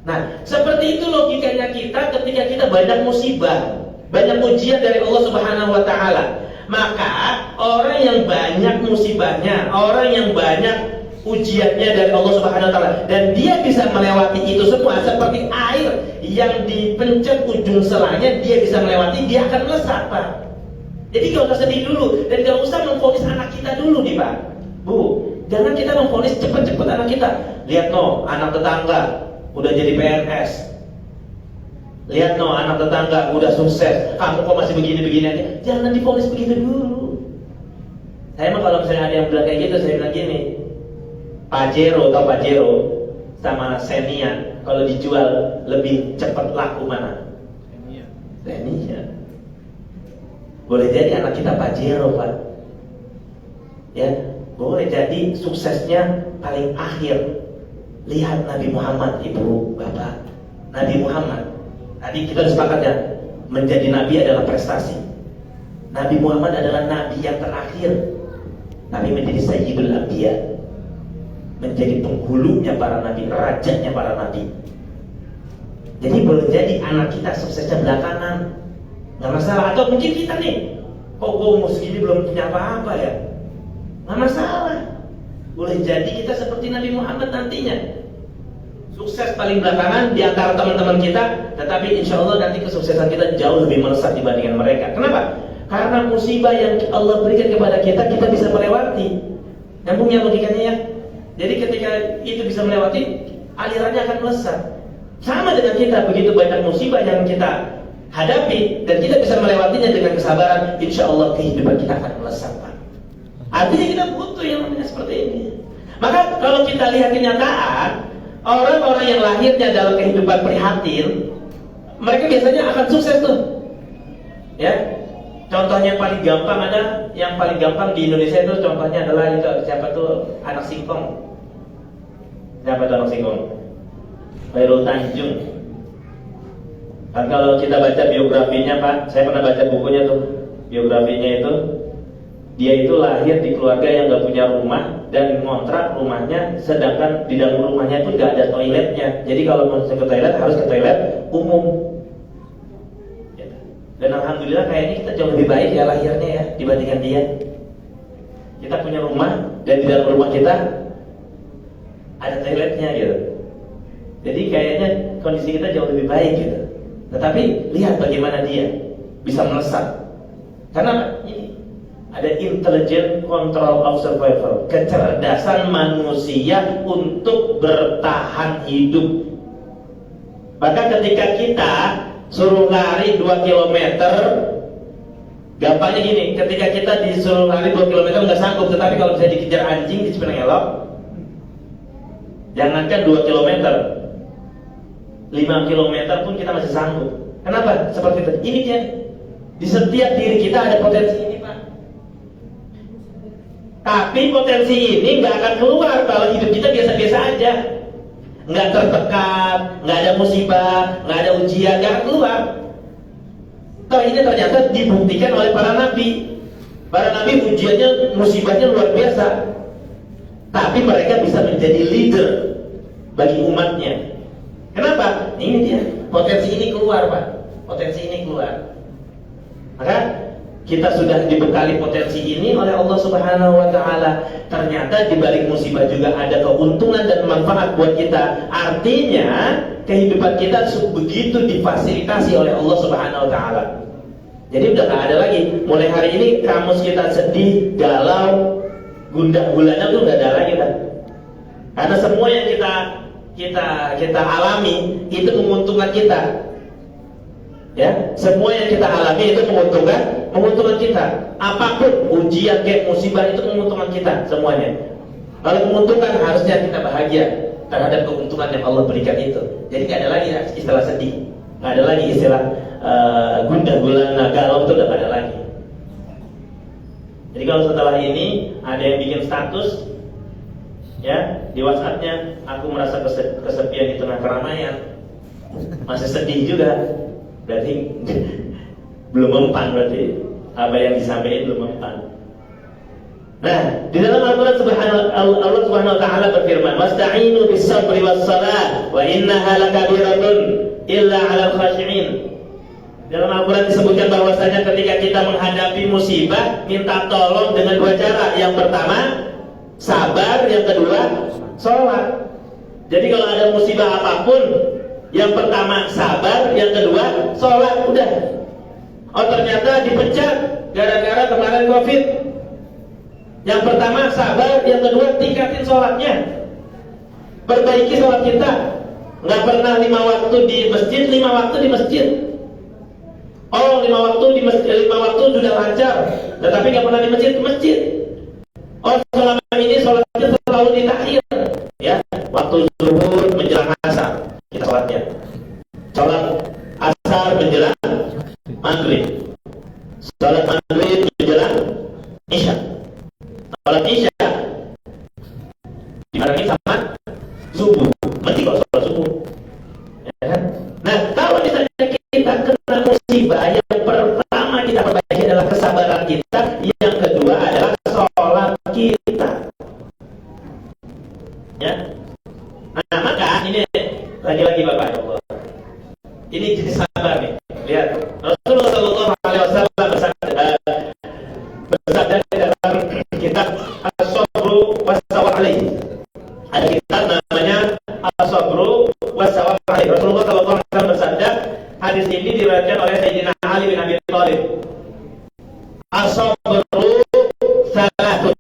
B: Nah, seperti itu logikanya kita ketika kita banyak musibah. banyak ujian dari Allah Subhanahu wa taala. Maka orang yang banyak musibahnya, orang yang banyak ujiannya dari Allah Subhanahu wa taala dan dia bisa melewati itu semua seperti air yang dipencet ujung selanya, dia bisa melewati, dia akan melesat, Pak. Jadi gak usah sedih dulu dan gak usah memvonis anak kita dulu nih, Pak. Bu, jangan kita memvonis cepet-cepet anak kita. Lihat no, anak tetangga udah jadi PNS. Lihat no, anak tetangga udah sukses. Kamu kok masih begini-begini aja? Jangan divonis begitu dulu. Saya mah kalau misalnya ada yang bilang kayak gitu, saya bilang gini, Pajero atau Pajero sama Xenia kalau dijual lebih cepat laku mana? Xenia. Boleh jadi anak kita Pajero, Pak. Ya, boleh jadi suksesnya paling akhir. Lihat Nabi Muhammad, Ibu, Bapak. Nabi Muhammad. Tadi kita sepakat ya, menjadi Nabi adalah prestasi. Nabi Muhammad adalah Nabi yang terakhir. Nabi menjadi Sayyidul Anbiya, menjadi penghulunya para Nabi, rajanya para Nabi. Jadi boleh jadi anak kita suksesnya belakangan, nggak masalah. Atau mungkin kita nih, kok gue umur segini belum punya apa-apa ya, nggak masalah. Boleh jadi kita seperti Nabi Muhammad nantinya, sukses paling belakangan di antara teman-teman kita, tetapi insya Allah nanti kesuksesan kita jauh lebih melesat dibandingkan mereka. Kenapa? Karena musibah yang Allah berikan kepada kita, kita bisa melewati. Nyambung ya logikanya ya. Jadi ketika itu bisa melewati, alirannya akan melesat. Sama dengan kita, begitu banyak musibah yang kita hadapi dan kita bisa melewatinya dengan kesabaran, insya Allah kehidupan kita akan melesat, Pak. Artinya kita butuh yang namanya seperti ini. Maka kalau kita lihat kenyataan, orang-orang yang lahirnya dalam kehidupan prihatin, mereka biasanya akan sukses tuh. Ya, contohnya yang paling gampang ada, yang paling gampang di Indonesia itu contohnya adalah itu siapa tuh, anak singkong. Siapa tuh anak singkong? Khairul Tanjung. Kan kalau kita baca biografinya, Pak, saya pernah baca bukunya tuh, biografinya itu, dia itu lahir di keluarga yang gak punya rumah dan ngontrak rumahnya, sedangkan di dalam rumahnya itu gak ada toiletnya. Jadi kalau mau ke toilet harus ke toilet umum. Dan alhamdulillah kayaknya kita jauh lebih baik ya lahirnya ya dibandingkan dia. Kita punya rumah dan di dalam rumah kita ada toiletnya gitu. Jadi kayaknya kondisi kita jauh lebih baik gitu. Tetapi lihat bagaimana dia bisa melesat. Karena ini ada intelligent control of survival, kecerdasan manusia untuk bertahan hidup. Maka ketika kita suruh lari 2 km, gampangnya gini, ketika kita disuruh lari 2 km nggak sanggup, tetapi kalau bisa dikejar anjing di Cipinang Elok, jangankan 2 km, 5 km pun kita masih sanggup. Kenapa? Seperti itu. Ini dia, di setiap diri kita ada potensi ini, Pak. Tapi potensi ini nggak akan keluar kalau hidup kita biasa-biasa aja, nggak tertekan, nggak ada musibah, nggak ada ujian, nggak akan keluar. Toh ini ternyata dibuktikan oleh para nabi. Para nabi ujiannya, musibahnya luar biasa, tapi mereka bisa menjadi leader bagi umatnya. Kenapa? Ini dia, potensi ini keluar, Pak. Potensi ini keluar. Maka kita sudah dibekali potensi ini oleh Allah Subhanahu wa taala. Ternyata di balik musibah juga ada keuntungan dan manfaat buat kita. Artinya, kehidupan kita begitu difasilitasi oleh Allah Subhanahu wa taala. Jadi udah gak ada lagi. Mulai hari ini kamus kita sedih, galau, gundah gulana tuh gak ada lagi, kan? Karena semua yang kita alami itu menguntungkan kita. Ya, semua yang kita alami itu menguntungkan kita. Apapun ujian kayak musibah itu menguntungkan kita semuanya. Kalau menguntungkan harusnya kita bahagia terhadap keuntungan yang Allah berikan itu. Jadi nggak ada lagi istilah sedih, nggak ada lagi istilah gundah gulana, galau, itu udah nggak ada lagi. Jadi kalau setelah ini ada yang bikin status, ya di WhatsApp-nya, aku merasa kesepian di tengah keramaian, masih sedih juga. Berarti belum mempan, berarti apa yang disampaikan belum mempan. Nah, di dalam Al-Quran Allah Subhanahu wa taala berfirman, "Wasta'inu bis-sabri was-salah wa innaha lakabiratun illa 'alal khashi'in." Dalam Al-Quran disebutkan bahwasanya ketika kita menghadapi musibah, minta tolong dengan dua cara. Yang pertama, sabar. Yang kedua, sholat. Jadi kalau ada musibah apapun, yang pertama sabar, yang kedua sholat. Udah. Oh ternyata dipecat gara-gara kemarin COVID. Yang pertama sabar, yang kedua tingkatin sholatnya. Perbaiki sholat kita. Nggak pernah 5 waktu di masjid, 5 waktu di masjid. Oh 5 waktu di masjid, 5 waktu sudah lancar, tetapi nggak pernah di masjid. Oh selama ini sholatnya selalu ditakhir, ya. Waktu zuhur menjelang asar kita sholatnya. Sholat asar menjelang maghrib. Sholat maghrib menjelang isya. Sholat isya dibarengi sama subuh. Mesti kalau sholat subuh. Ya kan? Nah kalau misalnya kita kena musibah, yang pertama kita perbaiki adalah kesabaran kita. Yang kedua adalah sholat kita. Ya. Nah maka ini lagi-lagi Bapak ya Allah. Ini jenis sabar nih. Lihat Rasulullah SAW bersabda di dalam kitab As-Sabru Was-Sawab Alaih. Ada kitab namanya As-Sabru Was-Sawab Alaih. Rasulullah SAW bersabda, hadis ini diriwayatkan oleh Sayyidina Ali bin Abi Thalib. As-sabru salatun.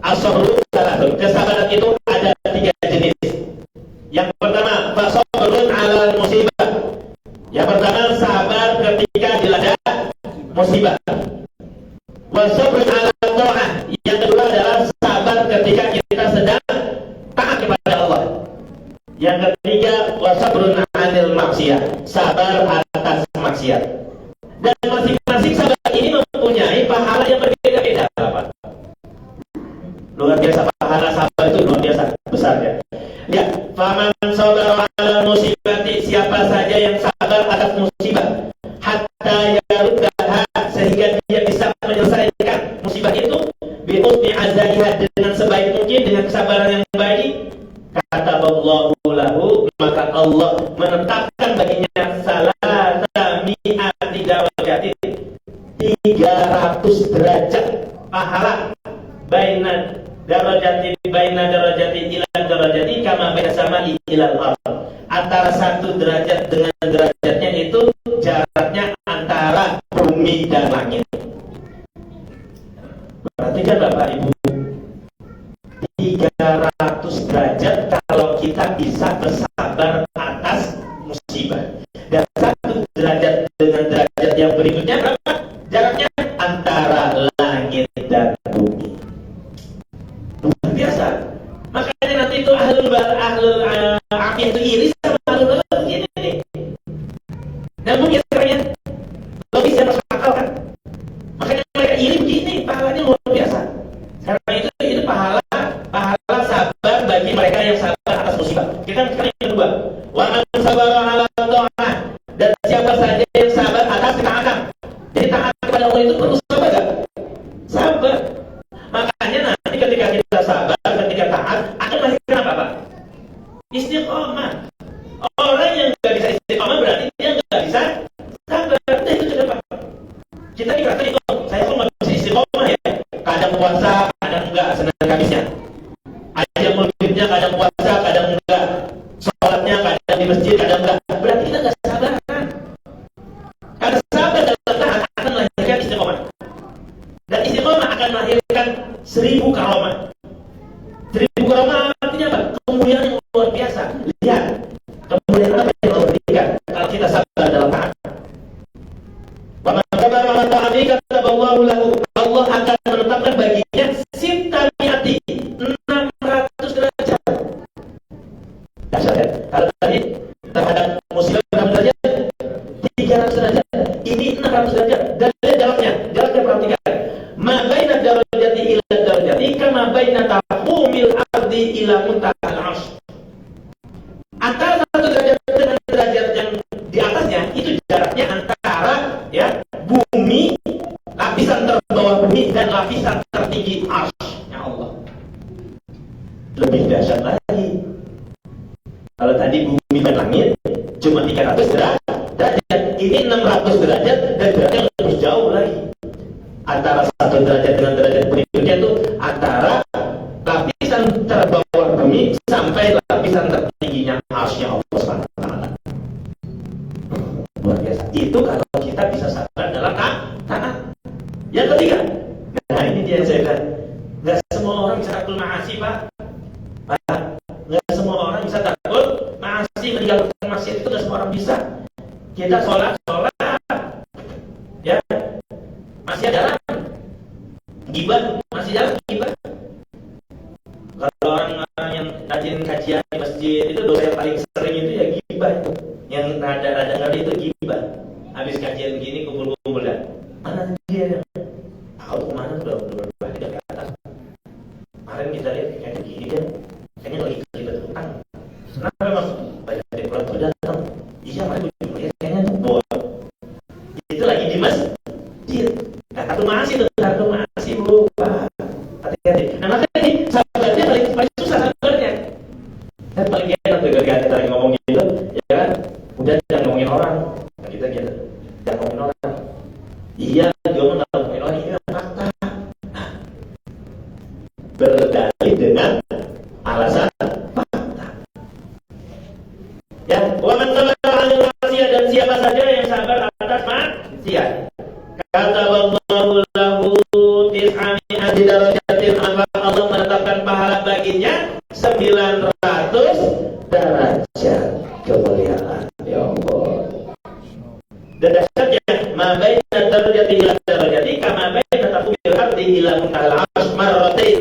B: As-sabru salatun. Kesabaran itu ada 3 jenis. Yang pertama, fasabrun 'alal musibah. Yang pertama, sabar ketika dilanda musibah. Wasabrun 'ala ta'ah. Yang kedua adalah sabar ketika kita sedang taat kepada Allah. Yang ketiga, wasabrun 'anil maksiyah. Sabar atas maksiat. Dan masing-masing sabar ini mempunyai pahala yang berbeda-beda, Bapak. Luar biasa pahala sabar itu, luar biasa besarnya. Ya, faman sabara 'ala musibati, siapa saja yang sabar atas musibah, hatta yaruddaha, sehingga dia bisa menyelesaikan musibah itu bi husni azaiha, dengan sebaik mungkin, dengan kesabaran yang baik, kata Allahu lahu, maka Allah menetapkan baginya salatami darajatin, 300 derajat pahala, baina darajati ila darajati kama baina sama'i ilal ardh. Antara satu derajat dengan derajatnya itu jaraknya antara bumi dan langit. Perhatikan Bapak Ibu, 300 derajat kalau kita bisa bersabar atas musibah. Dan satu derajat dengan derajat yang berikutnya berapa? Jaraknya antara langit dan bumi. Luar biasa. Makanya nanti itu ahlul aqiyah itu iri sama ahlul begini nih. Dan mungkin sekarang logisnya masuk akal kan. Makanya mereka iri begini, pahalanya luar biasa. Karena itu pahala sabar bagi mereka yang sabar atas musibah. Kita sekarang yang kedua, wa man sabara 'ala ta'ah, dan siapa saja yang sabar atas ketaatan. Jadi taat kepada Allah itu perlu sabar gak? Sabar. Makanya nanti ketika kita sabar, ketika taat, akan melahirkan apa Pak? Istiqomah. Orang yang nggak bisa istiqomah berarti dia nggak bisa sabar. Nah itu sudah Pak. Kita dikatakan itu, saya kok nggak bisa istiqomah ya. Kadang puasa, kadang enggak, Senin Kamisnya. Ada mulutnya, kadang puasa, kadang enggak. Sholatnya kadang di masjid, kadang enggak. Berarti kita nggak sabar kan? Karena sabar dan taat akan melahirkan istiqomah. Dan istiqomah akan melahirkan 1000 karomah. 1000 karomah artinya apa? Kemuliaan yang luar biasa. Lihat, kemuliaan apa yang Allah berikan kalau kita sabar dalam taat. Wa man sabara 'ala ta'ati kataballahu lahu, Allah akan menetapkan baginya 600 derajat. Dahsyat ya. Kalau tadi terhadap musibah berapa derajat? 300 derajat. Ini 600 derajat. Dan jaraknya perhatikan. Ma baina darajati ila darajati kama baina taqumil ardi ila muntahal 'arsy. Antara satu derajat dengan derajat yang di atasnya itu jaraknya antara ya bumi, lapisan terbawah bumi dan lapisan tertinggi arsy-nya Allah. Lebih dahsyat lagi. Kalau tadi bumi dan langit cuma 300 derajat, ini 600 derajat dan derajat lebih jauh lagi. Antara satu derajat dengan derajat berikutnya itu antara lapisan terbawah bumi sampai lapisan tertingginya arsy Allah Subhanahu wa taala. Luar biasa. Itu kalau kita bisa sabar dalam taat. Yang ketiga, nah ini dia yang saya katakan, nggak semua orang bisa takut maasi, Pak. Nggak semua orang bisa takut maasi, meninggalkan maksiat itu nggak semua orang bisa. Kita sholat, ya masih jalan, gibah masih jalan gibah. Kalau orang yang rajin kajian di masjid itu dosa yang paling sering itu ya gibah itu. Yang rada-rada ngeri itu gibah. Habis kajian gini kumpul-kumpul dah. Mana dia? Tahu kemana udah berbalik ke atas. Kemarin kita lihat kayak gini kan, kayaknya lagi terlibat utang. Kenapa memang banyak dari keluarga datang? Iya, mereka lihat kayaknya tuh itu lagi di masjid. Kartu masih tuh, kartu masih bu, Pak. Hati-hati. Nah makanya ini sahabatnya paling susah sahabatnya. Dan paling enak tuh ketika kita lagi ngomong gitu, ya kan? Udah jangan ngomongin orang. Nah, kita gitu, jangan ngomongin orang. Iya, dia mau ngomongin orang ini fakta. Nah, berdalil dengan alasan fakta. Ya, waman sabara 'alal maksiat, dan siapa saja yang sabar atas maksiat. Kata Allahu lahu tis'ami'ati darajatin, maka Allah menetapkan pahala baginya 900 derajat kemuliaan. Ya Allah. Dan dahsyatnya, ma baina darajati ila darajati kama baina taqbil ardi ila muntahal arsy marratain.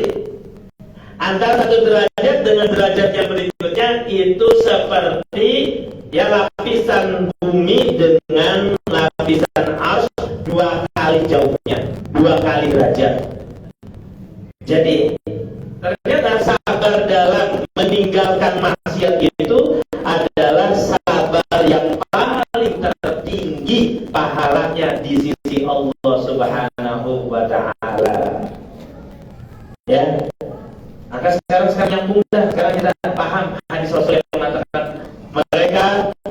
B: Antara satu derajat dengan derajat yang berikutnya itu seperti ya lapisan bumi dengan lapisan arsy 2 kali jauhnya, 2 kali derajat. Jadi ternyata sabar dalam meninggalkan maksiat itu adalah sabar yang paling tertinggi pahalanya di sisi Allah Subhanahu wa taala. Ya. Maka sekarang nyambung dah. Sekarang kita paham hadis Rasul yang mengatakan mereka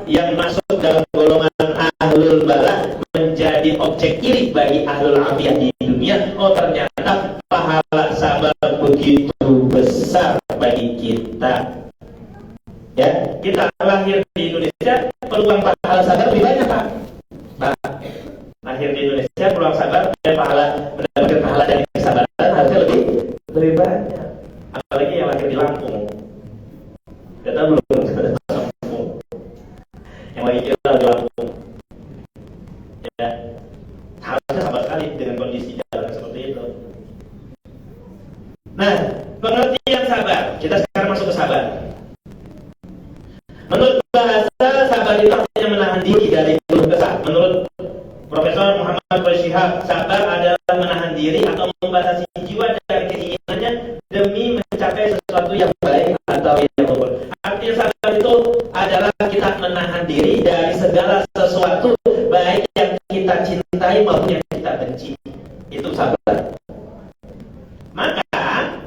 B: yang masuk dalam golongan ahlul balah menjadi objek iri bagi ahlul afiyah di dunia. Oh ternyata pahala sabar begitu besar bagi kita. Ya, kita lahir di Indonesia, peluang pahala sabar lebih banyak, Pak. Lahir di Indonesia, peluang sabar dan mendapatkan pahala dari kesabaran harusnya lebih banyak. Apalagi yang lahir di Lampung. Kita belum ada Lampung. Yang lagi kita di Lampung. Ya, harusnya sabar sekali dengan kondisi jalan seperti itu. Nah, pengertian sabar. Kita sekarang masuk ke sabar. Menurut bahasa, sabar itu artinya menahan diri dari keluh kesah. Menurut Profesor Muhammad Syihab, sabar adalah menahan diri atau membatasi jiwa dari keinginannya demi mencapai sesuatu yang baik atau yang buruk. Artinya sabar itu adalah kita menahan diri dari segala sesuatu baik yang kita cintai maupun yang kita benci. Itu sabar. Maka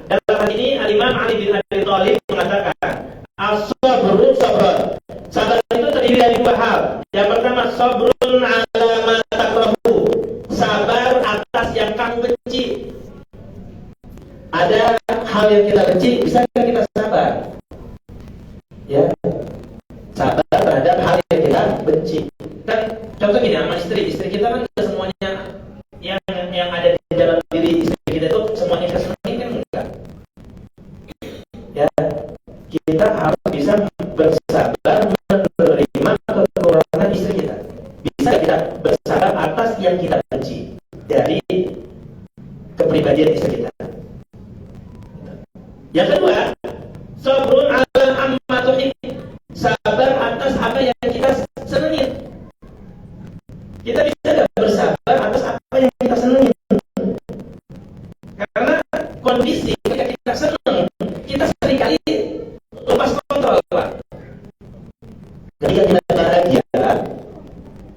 B: dalam hal ini Al-Imam Ali bin Abi Thalib mengatakan as-sabru sabar. Sabar itu terdiri dari 2 hal. Yang pertama, sabrun ala ma takrahu. Sabar atas yang kamu benci. Ada hal yang kita benci, bisa kita sabar? Ya. Sabar terhadap hal yang kita benci. Kan contoh gini sama istri kita kan semuanya yang ada di dalam diri istri kita itu semuanya kita senangi kan enggak? Ya. Kita harus bisa bersabar menerima kekurangan istri kita. Bisa kita bersabar atas yang kita benci dari kepribadian istri kita. Yang kedua, sabrun ala amma tuhib. Sabar atas apa yang kita senangi. Kita bisa gak bersabar atas apa yang kita senangi? Karena kondisi ketika kita senang, kita seringkali lepas kontrol, Pak. Ketika kita bahagia,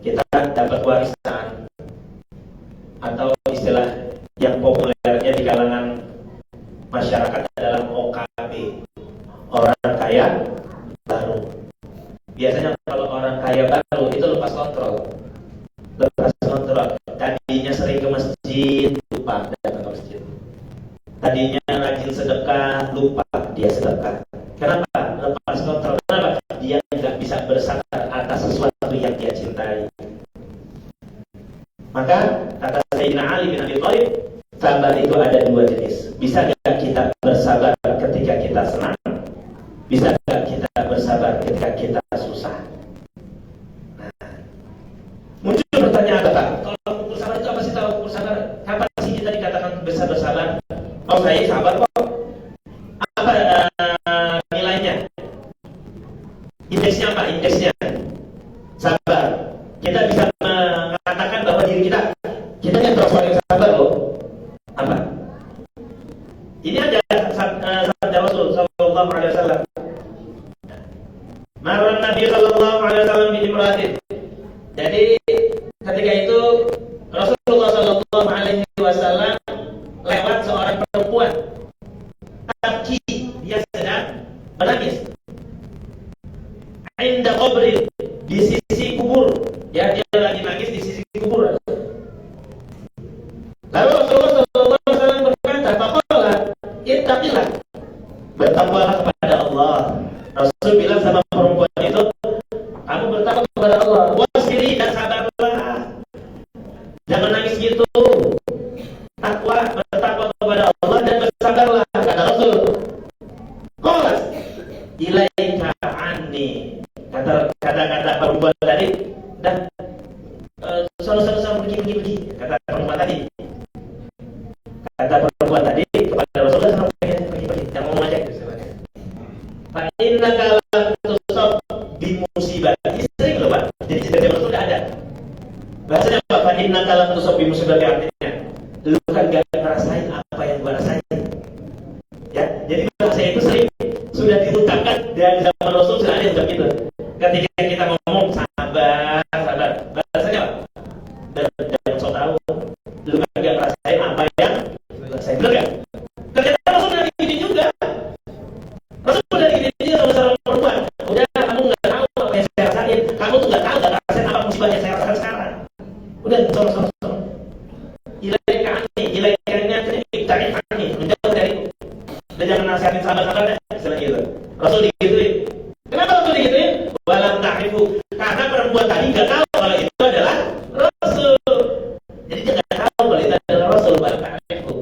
B: kita dapat warisan atau istilah yang populernya di kalangan masyarakat adalah OKB, orang kaya baru. Biasanya kalau orang kaya baru itu lepas kontrol. lepas kontrol. Tadinya sering ke masjid, lupa datang ke masjid. Tadinya rajin sedekah, lupa dia sedekah. Kenapa? Lepas kontrol. Kenapa? Dia tidak bisa bersabar atas sesuatu yang dia cintai. Maka kata Sayyidina Ali bin Abi Thalib, sabar itu ada dua jenis. Bisa tidak kita bersabar ketika kita senang? Bisa tidak kita bersabar ketika kita susah? Nah, muncul pertanyaan, Bapak, kalau ukur sabar itu apa sih? Tahu ukur sabar? Kapan sih kita dikatakan bisa bersabar? Oh, saya sabar kok. Apa nilainya? Indeksnya apa? Indeksnya sabar. Kita bisa mengatakan bahwa diri kita yang terus yang sabar loh. Apa? Ini ada sabda Rasul sallallahu alaihi wasallam. Marwan Nabi sallallahu alaihi wasallam bi imratin. Jadi ketika itu Rasulullah sallallahu alaihi wasallam lewat seorang perempuan. Tapi dia sedang menangis. Inda qabri, di sisi kubur. Ya, dia lagi nangis di sisi kubur. Lalu Rasulullah SAW berkata, "Faqala, ittaqillah." Bertakwalah kepada Allah. Rasul bilang sama perempuan itu, "Kamu bertakwa kepada Allah. Wasbiri, dan sabarlah. Jangan nangis gitu. Bertakwa kepada Allah dan bersabarlah." Kata Rasul, "Qalat, ilaika anni." Kata perempuan tadi, dan sama-sama pergi. Kata perempuan tadi. Kata perempuan tadi kepada Rasulullah SAW, pergi. Yang mau ngajak. Fa innaka lam tusab bi musibah. Ini sering loh, Pak. Jadi sebagai Rasul sudah ada. Bahasanya apa? Fa innaka lam tusab bi musibah, artinya lu kan gak ngerasain apa yang gua rasain. Ya, jadi bahasa itu sering sudah diucapkan dari zaman Rasul, sudah ada yang ucap gitu. Ketika kita ngomong sabar. Bahasanya apa? Dan so tahu, lu kan gak ngerasain apa yang saya bener gak? Ternyata Rasul udah digini juga. Rasul udah digini juga sama seorang perempuan. Udah, kamu gak tahu apa yang saya rasain. Kamu tuh gak tahu, gak rasain apa musibah yang saya rasakan sekarang. Udah, so. Ilaikanya cari kami, menjauh dari itu. Dan jangan nasihatin sabar-sabar deh, istilah gitu. Rasul digituin. Kenapa Rasul digituin? Walam ta'rifu, karena perempuan tadi gak tahu kalau itu adalah Rasul. Jadi dia gak tahu kalau itu adalah Rasul. Walam ta'rifu.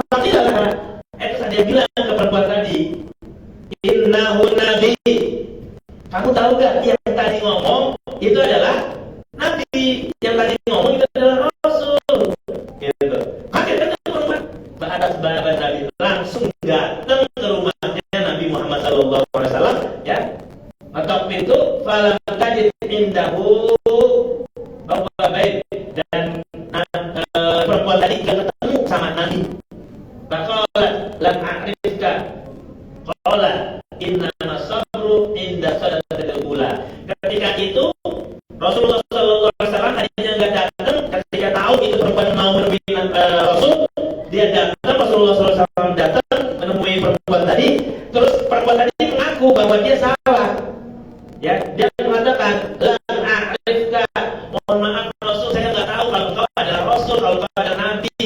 B: Tapi lah, itu saja bilang ke perempuan tadi, innahu nabi. Kamu tahu gak yang tadi ngomong itu adalah Nabi. Yang tadi ngomong itu adalah Rasul. Gitu. Kaget kan perempuan? Sahabat Nabi langsung datang ke rumahnya Nabi Muhammad SAW, ya. Atau pintu, falam tajid indahu bahwa baik, dan perempuan tadi gak ketemu sama Nabi. Faqala lam a'rifka. Qala innama sabru inda sadaqatil ula. Ketika itu Rasulullah SAW tadinya nggak datang. Ketika tahu itu perempuan mau menemui Rasul, dia datang. Rasulullah SAW datang menemui perempuan tadi. Terus perempuan tadi mengaku bahwa dia salah. Ya, dia mengatakan, lam a'rifka, mohon maaf Rasul, saya nggak tahu kalau kau adalah Rasul, kalau kau adalah Nabi.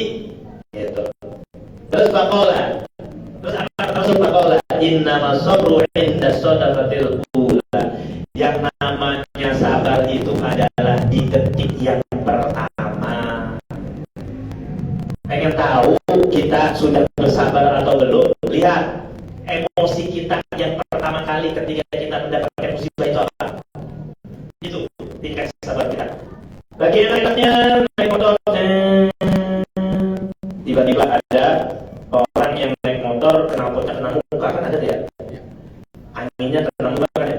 B: Gitu. Terus faqala, terus apa Rasul faqala? Innama sabru inda sadaqatil ula. Yang namanya sabar itu adalah di detik yang pertama. Pengen tahu kita sudah bersabar atau belum? Lihat emosi kita yang pertama kali ketika kita mendapatkan musibah itu apa? Itu tingkat sabar kita. Bagi enaknya naik motor, tiba-tiba ada orang yang naik motor kena muka, kan ada ya? Anginnya kena muka kan ya?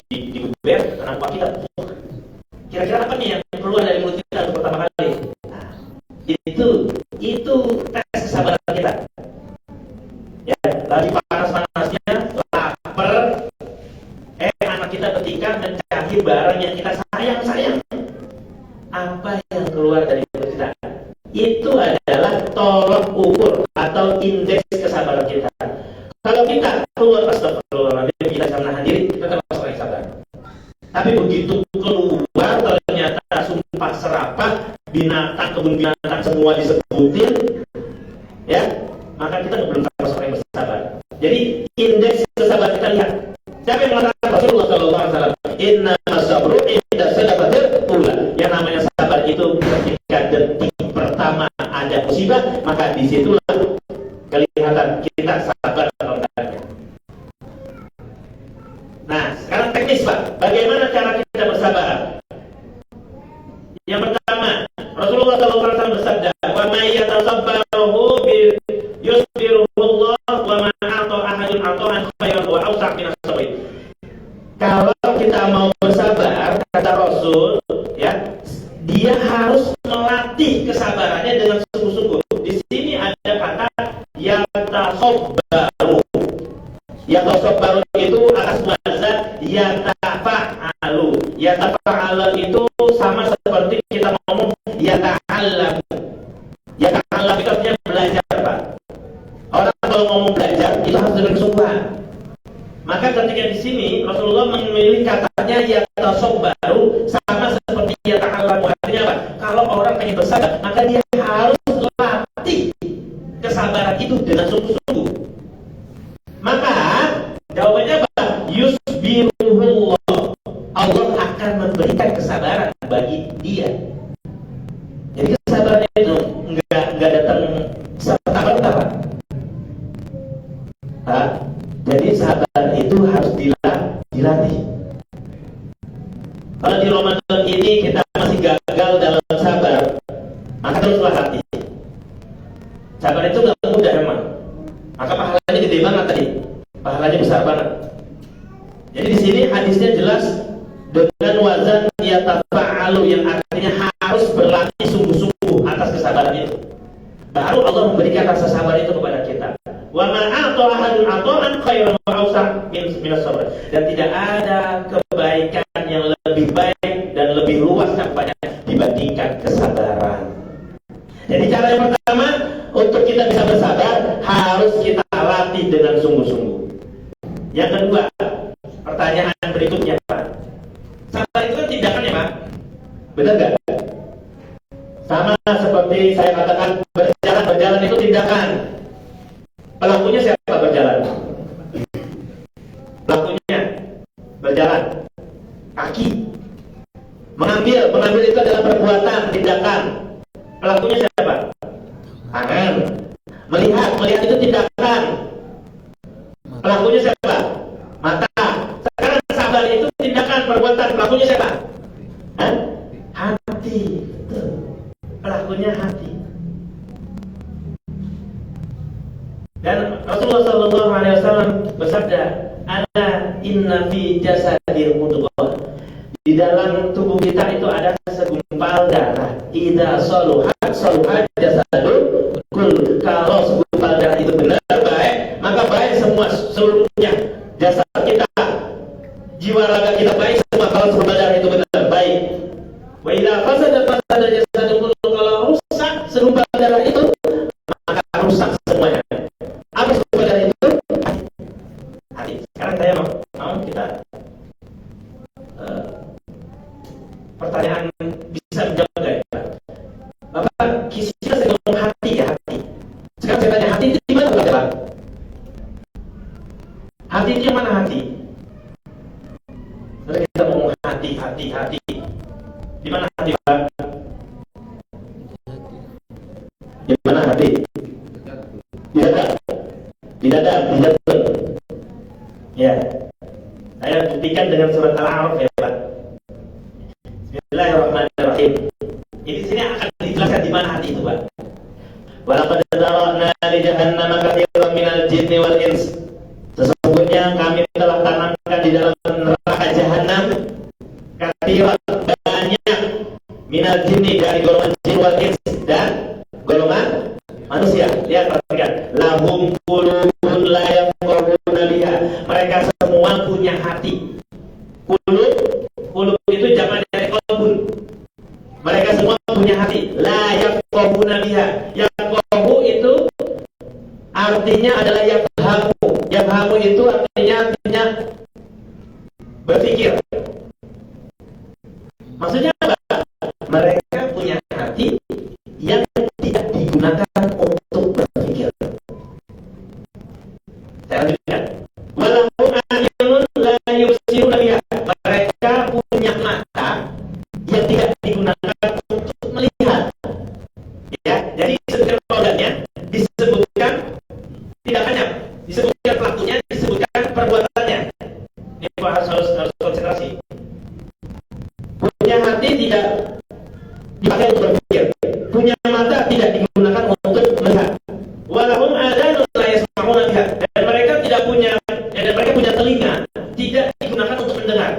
B: Di guber, kena muka kita. Kira-kira apa nih yang keluar dari mulut kita untuk pertama kali? Nah, itu tes kesabaran kita. Ya, lagi panas-panasnya, lapar. Anak kita ketika mencari barang yang kita sayang. Apa yang keluar dari mulut kita? Itu adalah tolok ukur atau indeks kesabaran kita. Kalau kita keluar, astagfirullahaladzim, kita bisa menahan diri, kita termasuk orang yang sabar. Tapi begitu keluar, ternyata sungguh serapah, binatang, kebun binatang semua disebutin, ya, maka kita belum termasuk orang yang bersabar. Jadi indeks kesabaran kita lihat. Siapa yang mengatakan? Rasulullah SAW. Inna sabru inda sadaqatil ula. Yang namanya sabar itu ketika detik pertama ada musibah, maka disitulah kelihatan kita sabar atau enggak. Nah, sekarang teknis Pak, bagaimana cara kita bersabar? Yang pertama, Rasulullah SAW bersabda, "Wa may yatasabbaru bi yusbirullah wa man ata ahadun ata'an khairan wa awsa' min as-sabr." Kalau kita mau bersabar, kata Rasul, ya, dia harus melatih kesabarannya dengan sungguh-sungguh. Di sini ada kata yatasabbaru. Yatasabbaru itu atas wazan yatafa'alu. Yatafa'alu itu sama seperti kita ngomong yata'allam. Yata'allam itu artinya belajar, Pak. Orang kalau ngomong belajar itu harus dengan kesungguhan. Maka ketika di sini Rasulullah memilih katanya yatasabbaru sama seperti yata'allam. Artinya apa? Kalau orang pengen bersabar, maka dia harus latih kesabaran itu dengan sungguh-sungguh. Maka jawabannya apa? Yusbiruhullah. Allah akan memberikan kesabaran bagi dia. Jadi kesabaran itu enggak datang serta-merta. Jadi sabar itu harus dilatih. Kalau di Ramadan ini kita masih gagal dalam sabar, maka teruslah latih. Sabar itu nggak mudah emang. Maka pahalanya gede banget tadi, pahalanya besar banget. Jadi di sini hadisnya jelas dengan wazan yatafa'alu yang artinya harus berlatih sungguh-sungguh atas kesabaran itu. Baru Allah memberikan rasa sabar itu kepada kita. Wa man ata ahadun ata'an khairan wa awsa' min as-sabr. Dan tidak ada kebaikan yang lebih baik dan lebih luas dampaknya dibandingkan kesabaran. Jadi cara yang pertama untuk kita bisa bersabar harus kita latih dengan sungguh-sungguh. Yang kedua, pertanyaan berikutnya Pak. Sabar itu kan tindakan ya Pak? Benar nggak? Sama seperti saya katakan berjalan itu tindakan. Pelakunya siapa berjalan? Pelakunya berjalan. Kaki. Mengambil itu adalah perbuatan, tindakan. Pelakunya siapa? Tangan. Melihat itu tindakan. Pelakunya siapa? Mata. Sekarang sabar itu tindakan, perbuatan. Pelakunya siapa? Hati. Betul. Pelakunya hati. Dan Rasulullah SAW bersabda, "Ala inna fi jasadil mudghah." Di dalam tubuh kita itu ada segumpal darah. Idza saluhat saluhat jasadul kull. Kalau segumpal darah itu benar baik, maka baik semua seluruhnya. Jasad kita, jiwa raga kita baik semua kalau segumpal darah itu benar baik. Wa idza fasada jasadul kull. Kalau rusak segumpal darah itu, maka rusak semuanya. Apa sebenarnya itu? Hati. Sekarang saya mau kita pertanyaan bisa menjawab nggak ya? Bapak kisahnya saya ngomong hati ya hati. Sekarang saya tanya hati itu di mana Pak? Hati itu yang mana hati? Lalu kita ngomong hati. Di mana hati Pak? Di mana hati? Di dada, di jantung. Ya, saya buktikan dengan surat Al-A'raf ya Pak. Bismillahirrahmanirrahim. Ini sini akan dijelaskan di mana hati itu Pak. Walaqad zara'na li jahannama katsiran minal jinni wal ins. Sesungguhnya kami telah tanamkan di dalam neraka jahanam katsiran banyak minal jinni dari golongan jin wal ins dan golongan manusia. Lihat perhatikan. Lahum qulubun la yafqahuna biha. Mereka semua punya hati. Qulub itu jamak dari qalbun. Mereka semua punya hati. La yafqahuna biha. Yafqahu itu artinya adalah yafhamu. Yafhamu itu artinya berpikir. Maksudnya apa? Mereka hati tidak dipakai untuk berpikir, punya mata tidak digunakan untuk melihat. Walahum adhanun la yasma'una biha, dan mereka tidak punya, dan mereka punya telinga tidak digunakan untuk mendengar.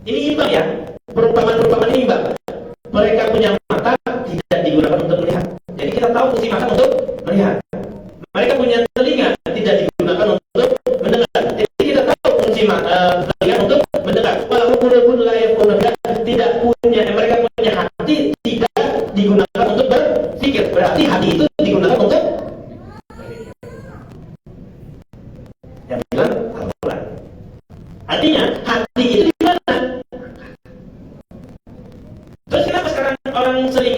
B: Ini imbang ya, perumpamaan ini imbang. Mereka punya mata tidak digunakan untuk melihat. Jadi kita tahu fungsi mata untuk melihat. Mereka punya telinga tidak digunakan untuk mendengar. Jadi kita tahu fungsi telinga untuk mendengar. Walahum qulubun la yafqahuna biha, tidak punya, mereka punya hati tidak digunakan untuk berpikir. Berarti hati itu digunakan untuk yang bilang Al-Quran. Artinya hati itu di mana? Terus kenapa sekarang orang sering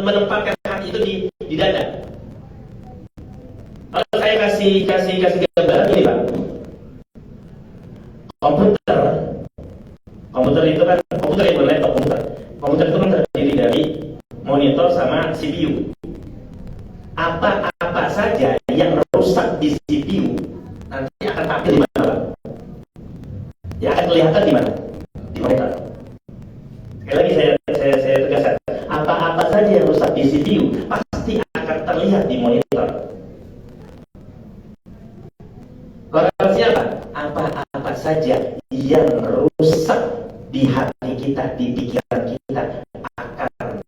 B: menempatkan hati itu di dada? Kalau saya kasih gambaran ini Pak. Komputer itu kan, komputer yang berlaptop komputer. Komputer itu kan terdiri dari monitor sama CPU. Apa saja yang rusak di CPU nanti akan tampil di mana Pak? Ya akan kelihatan di mana? Di monitor. Sekali lagi saya tegaskan, apa saja yang rusak di CPU pasti akan terlihat di monitor. Korelasinya apa? Apa saja yang rusak di hati kita, di pikiran kita akan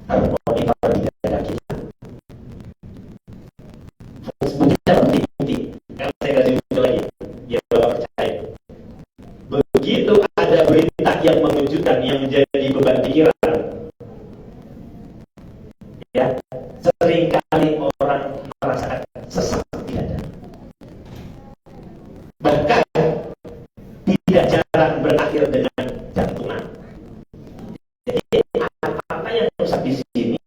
B: termonitor di dada kita. Bukti. Kalau saya kasih bukti lagi, ya Bapak percaya. Begitu ada berita yang mengejutkan yang menjadi beban pikiran, ya seringkali orang merasakan sesak di dada. Bahkan tidak jarang berakhir dengan jantungan. Jadi apa yang rusak di sini,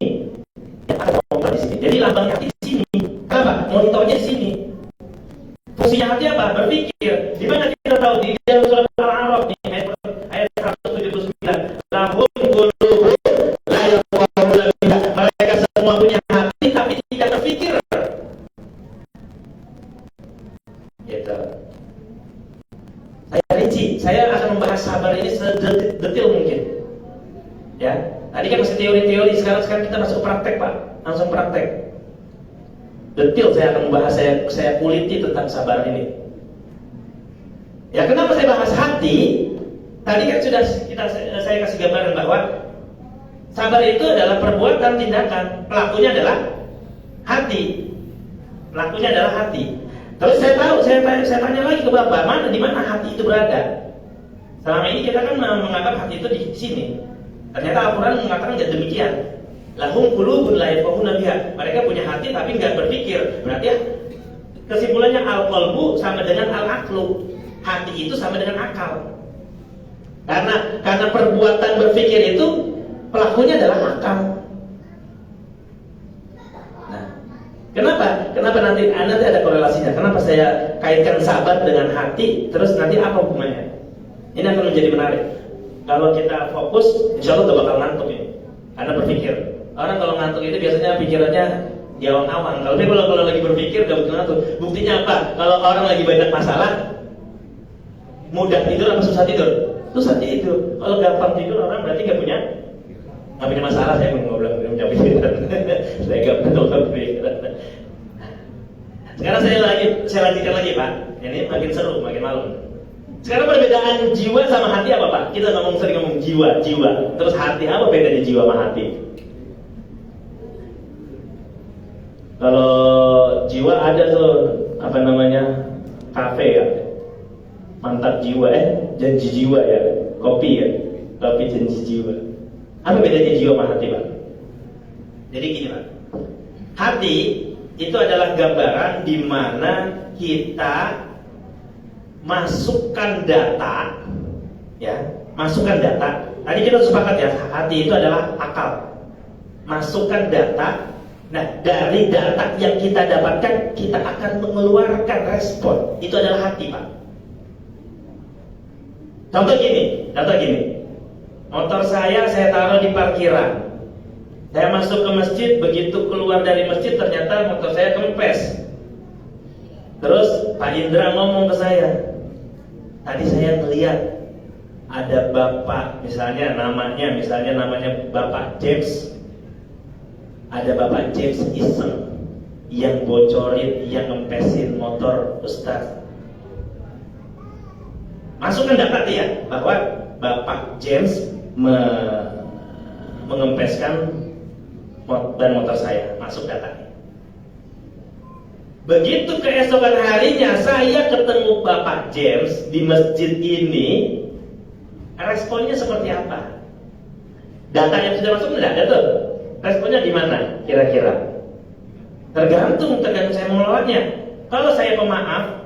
B: yang ada monitor di sini. Jadi lambang hati di sini. Kenapa? Monitornya di sini. Fungsinya hati apa? Berpikir. Di mana kita tahu di dalam surat Al-A'raf ayat 179. Lahum qulubun la yafqahuna biha. Mereka semua punya hati tapi tidak berpikir. Gitu. Saya rinci. Saya akan membahas sabar ini sedetil mungkin. Ya. Tadi kan masih teori-teori, sekarang kita masuk praktek Pak. Langsung praktek. Detil saya akan membahas, saya kuliti tentang sabar ini. Ya kenapa saya bahas hati? Tadi kan sudah saya kasih gambaran bahwa sabar itu adalah perbuatan tindakan, pelakunya adalah hati. Terus saya tanya lagi ke Bapak, di mana hati itu berada? Selama ini kita kan menganggap hati itu di sini. Ternyata Al-Quran mengatakan tidak demikian. Lahum qulubun la yafqahuna biha. Mereka punya hati tapi nggak berpikir. Berarti kesimpulannya al-qalbu sama dengan al-aqlu. Hati itu sama dengan akal. Karena perbuatan berpikir itu pelakunya adalah akal. Nah, kenapa nanti ada korelasinya? Kenapa saya kaitkan sabar dengan hati? Terus nanti apa hubungannya? Ini akan menjadi menarik. Kalau kita fokus, insya Allah gak bakal ngantuk ini. Karena berpikir. Orang kalau ngantuk itu biasanya pikirannya di awang-awang. Kalau lagi berpikir gak betul ngantuk. Buktinya apa? Kalau orang lagi banyak masalah, mudah tidur apa susah tidur? Susah tidur. Kalau gampang tidur orang berarti gak punya masalah. Saya mau bilang punya pikiran. Saya gak punya pikiran. Sekarang saya lanjutkan lagi Pak. Ini makin seru, makin malam. Sekarang perbedaan jiwa sama hati apa Pak? Kita sering ngomong jiwa. Terus hati, apa bedanya jiwa sama hati? Kalau jiwa ada tuh kafe ya, mantap jiwa, janji jiwa ya, kopi janji jiwa. Apa bedanya jiwa sama hati Pak? Jadi gini Pak, hati itu adalah gambaran di mana kita masukkan data, ya, Tadi kita sepakat ya, hati itu adalah akal. Masukkan data. Nah, dari data yang kita dapatkan, kita akan mengeluarkan respon. Itu adalah hati, Pak. Contoh gini. Motor saya taruh di parkiran. Saya masuk ke masjid, begitu keluar dari masjid ternyata motor saya kempes. Terus Pak Indra ngomong ke saya, tadi saya melihat ada bapak, misalnya namanya Bapak James. Ada Bapak James iseng yang bocorin, yang ngempesin motor Ustaz. Masukkan data dia bahwa Bapak James mengempeskan ban motor saya, masuk datanya. Begitu keesokan harinya saya ketemu Bapak James di masjid ini, responnya seperti apa? Data yang sudah masuk tidak ada tuh. Responnya gimana kira-kira? Tergantung saya mengelolanya. Kalau saya pemaaf,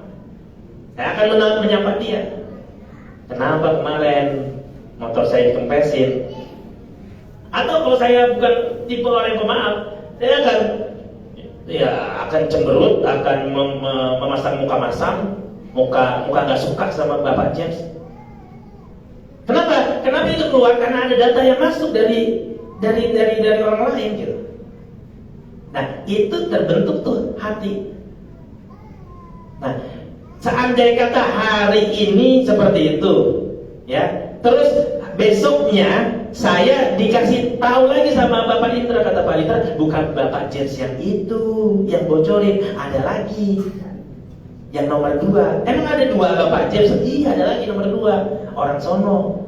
B: saya akan menyapa dia. Kenapa kemarin motor saya dikempesin? Atau kalau saya bukan tipe orang yang pemaaf, saya akan cemberut, akan memasang muka masam, muka nggak suka sama Bapak James. Kenapa? Kenapa itu keluar? Karena ada data yang masuk dari orang lain gitu. Nah, itu terbentuk tuh hati. Nah, seandainya kata hari ini seperti itu, ya. Terus besoknya saya dikasih tahu lagi sama Bapak Indra, kata Pak Indra, bukan Bapak James yang itu yang bocorin, ada lagi yang nomor 2. Emang ada 2 Bapak James? Iya, ada lagi nomor 2, orang sono.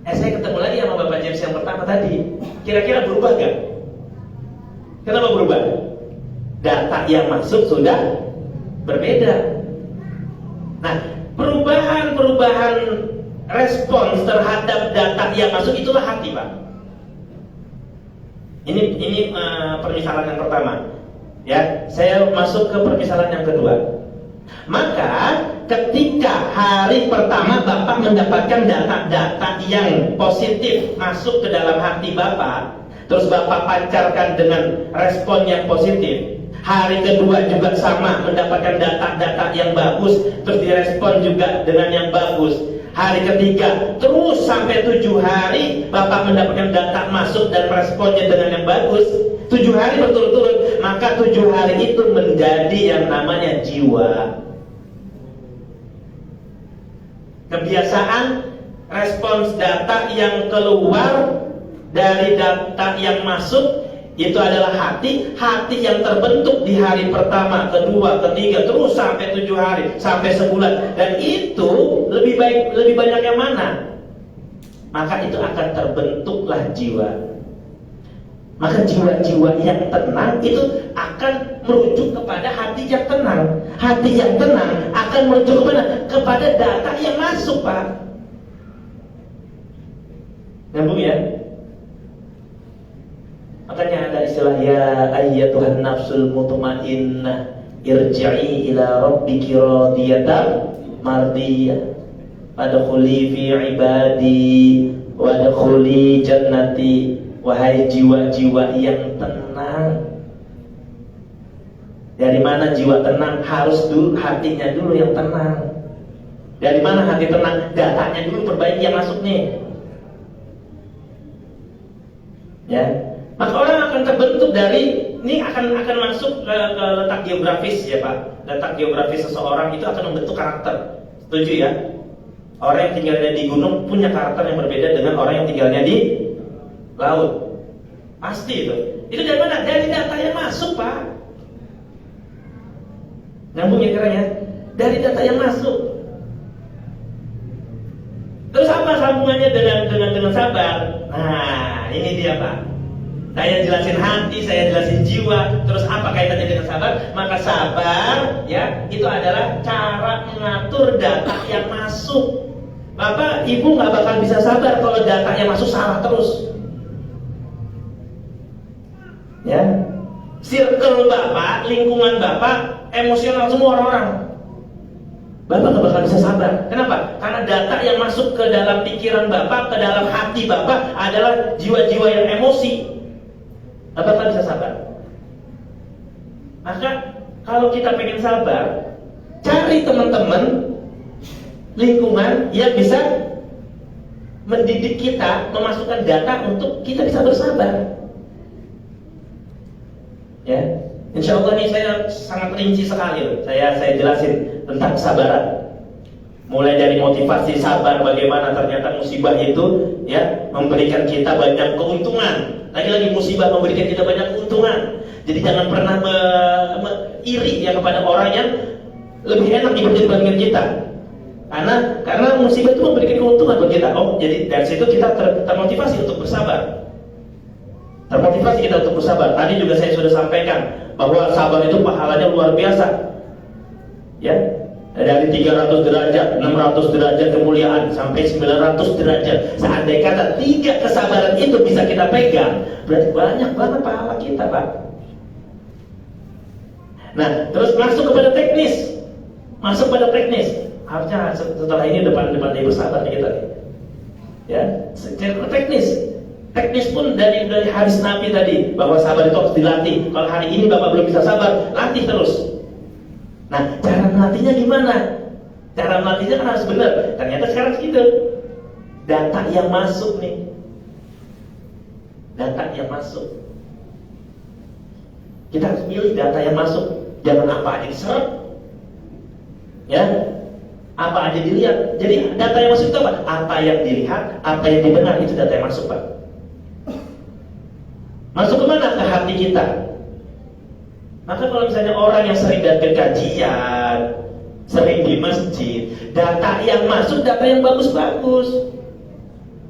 B: Saya ketemu lagi sama Bapak James yang pertama tadi. Kira-kira berubah gak? Kenapa berubah? Data yang masuk sudah berbeda. Nah, perubahan respons terhadap data yang masuk itulah hati, Pak. Ini permisalan yang pertama. Ya, saya masuk ke permisalan yang kedua. Maka ketika hari pertama Bapak mendapatkan data-data yang positif masuk ke dalam hati Bapak, terus Bapak pancarkan dengan respon yang positif. Hari kedua juga sama, mendapatkan data-data yang bagus, terus direspon juga dengan yang bagus. Hari ketiga terus sampai 7 hari Bapak mendapatkan data masuk dan responnya dengan yang bagus, 7 hari berturut-turut. Maka 7 hari itu menjadi yang namanya jiwa. Kebiasaan respons data yang keluar dari data yang masuk itu adalah hati yang terbentuk di hari pertama, kedua, ketiga, terus sampai 7 hari, sampai sebulan. Dan itu lebih banyak yang mana? Maka itu akan terbentuklah jiwa. Maka jiwa-jiwa yang tenang itu akan merujuk kepada hati yang tenang. Hati yang tenang akan merujuk kepada data yang masuk, Pak. Nyambung ya? Makanya ada istilah ya ayyatuhan nafsul mutmainnah irji'i ila rabbiki radiyatan mardiyah wadkhuli fi ibadi wadkhuli jannati. Wahai jiwa-jiwa yang tenang. Dari mana jiwa tenang? Harus dulu hatinya dulu yang tenang. Dari mana hati tenang? Datanya dulu perbaiki yang masuk nih. Ya. Maka orang akan terbentuk dari ini akan masuk ke letak geografis ya Pak. Letak geografis seseorang itu akan membentuk karakter. Setuju ya? Orang yang tinggalnya di gunung punya karakter yang berbeda dengan orang yang tinggalnya di laut. Pasti itu. Itu dari mana? Dari data yang masuk, Pak. Nyambung ya kiranya? Dari data yang masuk. Terus apa sambungannya dengan sabar? Nah, ini dia, Pak. Saya jelasin hati, saya jelasin jiwa. Terus apa kaitannya dengan sabar? Maka sabar, ya, itu adalah cara mengatur data yang masuk. Bapak, Ibu nggak bakal bisa sabar kalau data yang masuk salah terus. Ya, circle Bapak, lingkungan Bapak, emosional semua orang-orang. Bapak nggak bakal bisa sabar. Kenapa? Karena data yang masuk ke dalam pikiran Bapak, ke dalam hati Bapak adalah jiwa-jiwa yang emosi. Bapak nggak bisa sabar. Maka kalau kita pengen sabar, cari teman-teman lingkungan yang bisa mendidik kita, memasukkan data untuk kita bisa bersabar. Ya, insya Allah ini saya sangat rinci sekali. Saya jelasin tentang kesabaran. Mulai dari motivasi sabar, bagaimana ternyata musibah itu ya memberikan kita banyak keuntungan. Lagi-lagi musibah memberikan kita banyak keuntungan. Jadi jangan pernah iri ya kepada orang yang lebih enak hidup dibandingkan kita. Karena musibah itu memberikan keuntungan buat kita. Oh, jadi dari situ kita termotivasi untuk bersabar. Termotivasi kita untuk bersabar. Tadi juga saya sudah sampaikan bahwa sabar itu pahalanya luar biasa. Ya, dari 300 derajat, 600 derajat kemuliaan sampai 900 derajat. Seandai kata 3 kesabaran itu bisa kita pegang, berarti banyak banget pahala kita, Pak. Nah, terus masuk kepada teknis. Masuk pada teknis. Harusnya setelah ini depan dia bersabar nih kita. Ya, secara teknis. Teknis pun dari hadis Nabi tadi bahwa sabar itu harus dilatih. Kalau hari ini Bapak belum bisa sabar, latih terus. Nah, cara melatihnya gimana? Cara melatihnya kan harus benar. Ternyata sekarang gitu. Data yang masuk nih. Data yang masuk. Kita harus pilih data yang masuk. Jangan apa aja diserap. Ya. Apa aja dilihat. Jadi data yang masuk itu apa? Apa yang dilihat, apa yang didengar, itu data yang masuk, Pak. Masuk kemana? Ke hati kita. Maka kalau misalnya orang yang sering datang kajian, sering di masjid, data yang masuk, data yang bagus-bagus,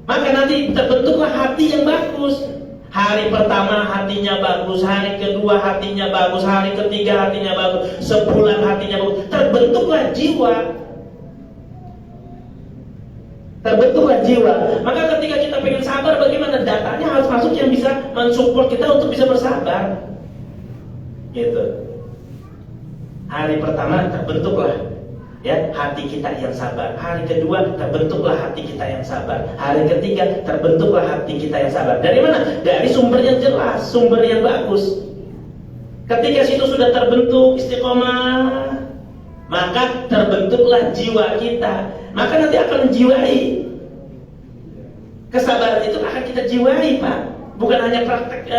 B: maka nanti terbentuklah hati yang bagus. Hari pertama hatinya bagus, hari kedua hatinya bagus, hari ketiga hatinya bagus, sebulan hatinya bagus, terbentuklah jiwa. Terbentuklah jiwa. Maka ketika kita pengen sabar, bagaimana? Datanya harus masuk yang bisa mensupport kita untuk bisa bersabar. Gitu. Hari pertama terbentuklah ya hati kita yang sabar. Hari kedua terbentuklah hati kita yang sabar. Hari ketiga terbentuklah hati kita yang sabar. Dari mana? Dari sumber yang jelas, sumber yang bagus. Ketika situ sudah terbentuk istiqomah, maka terbentuklah jiwa kita. Maka nanti akan menjiwai. Kesabaran itu akan kita jiwai, Pak. Bukan hanya praktek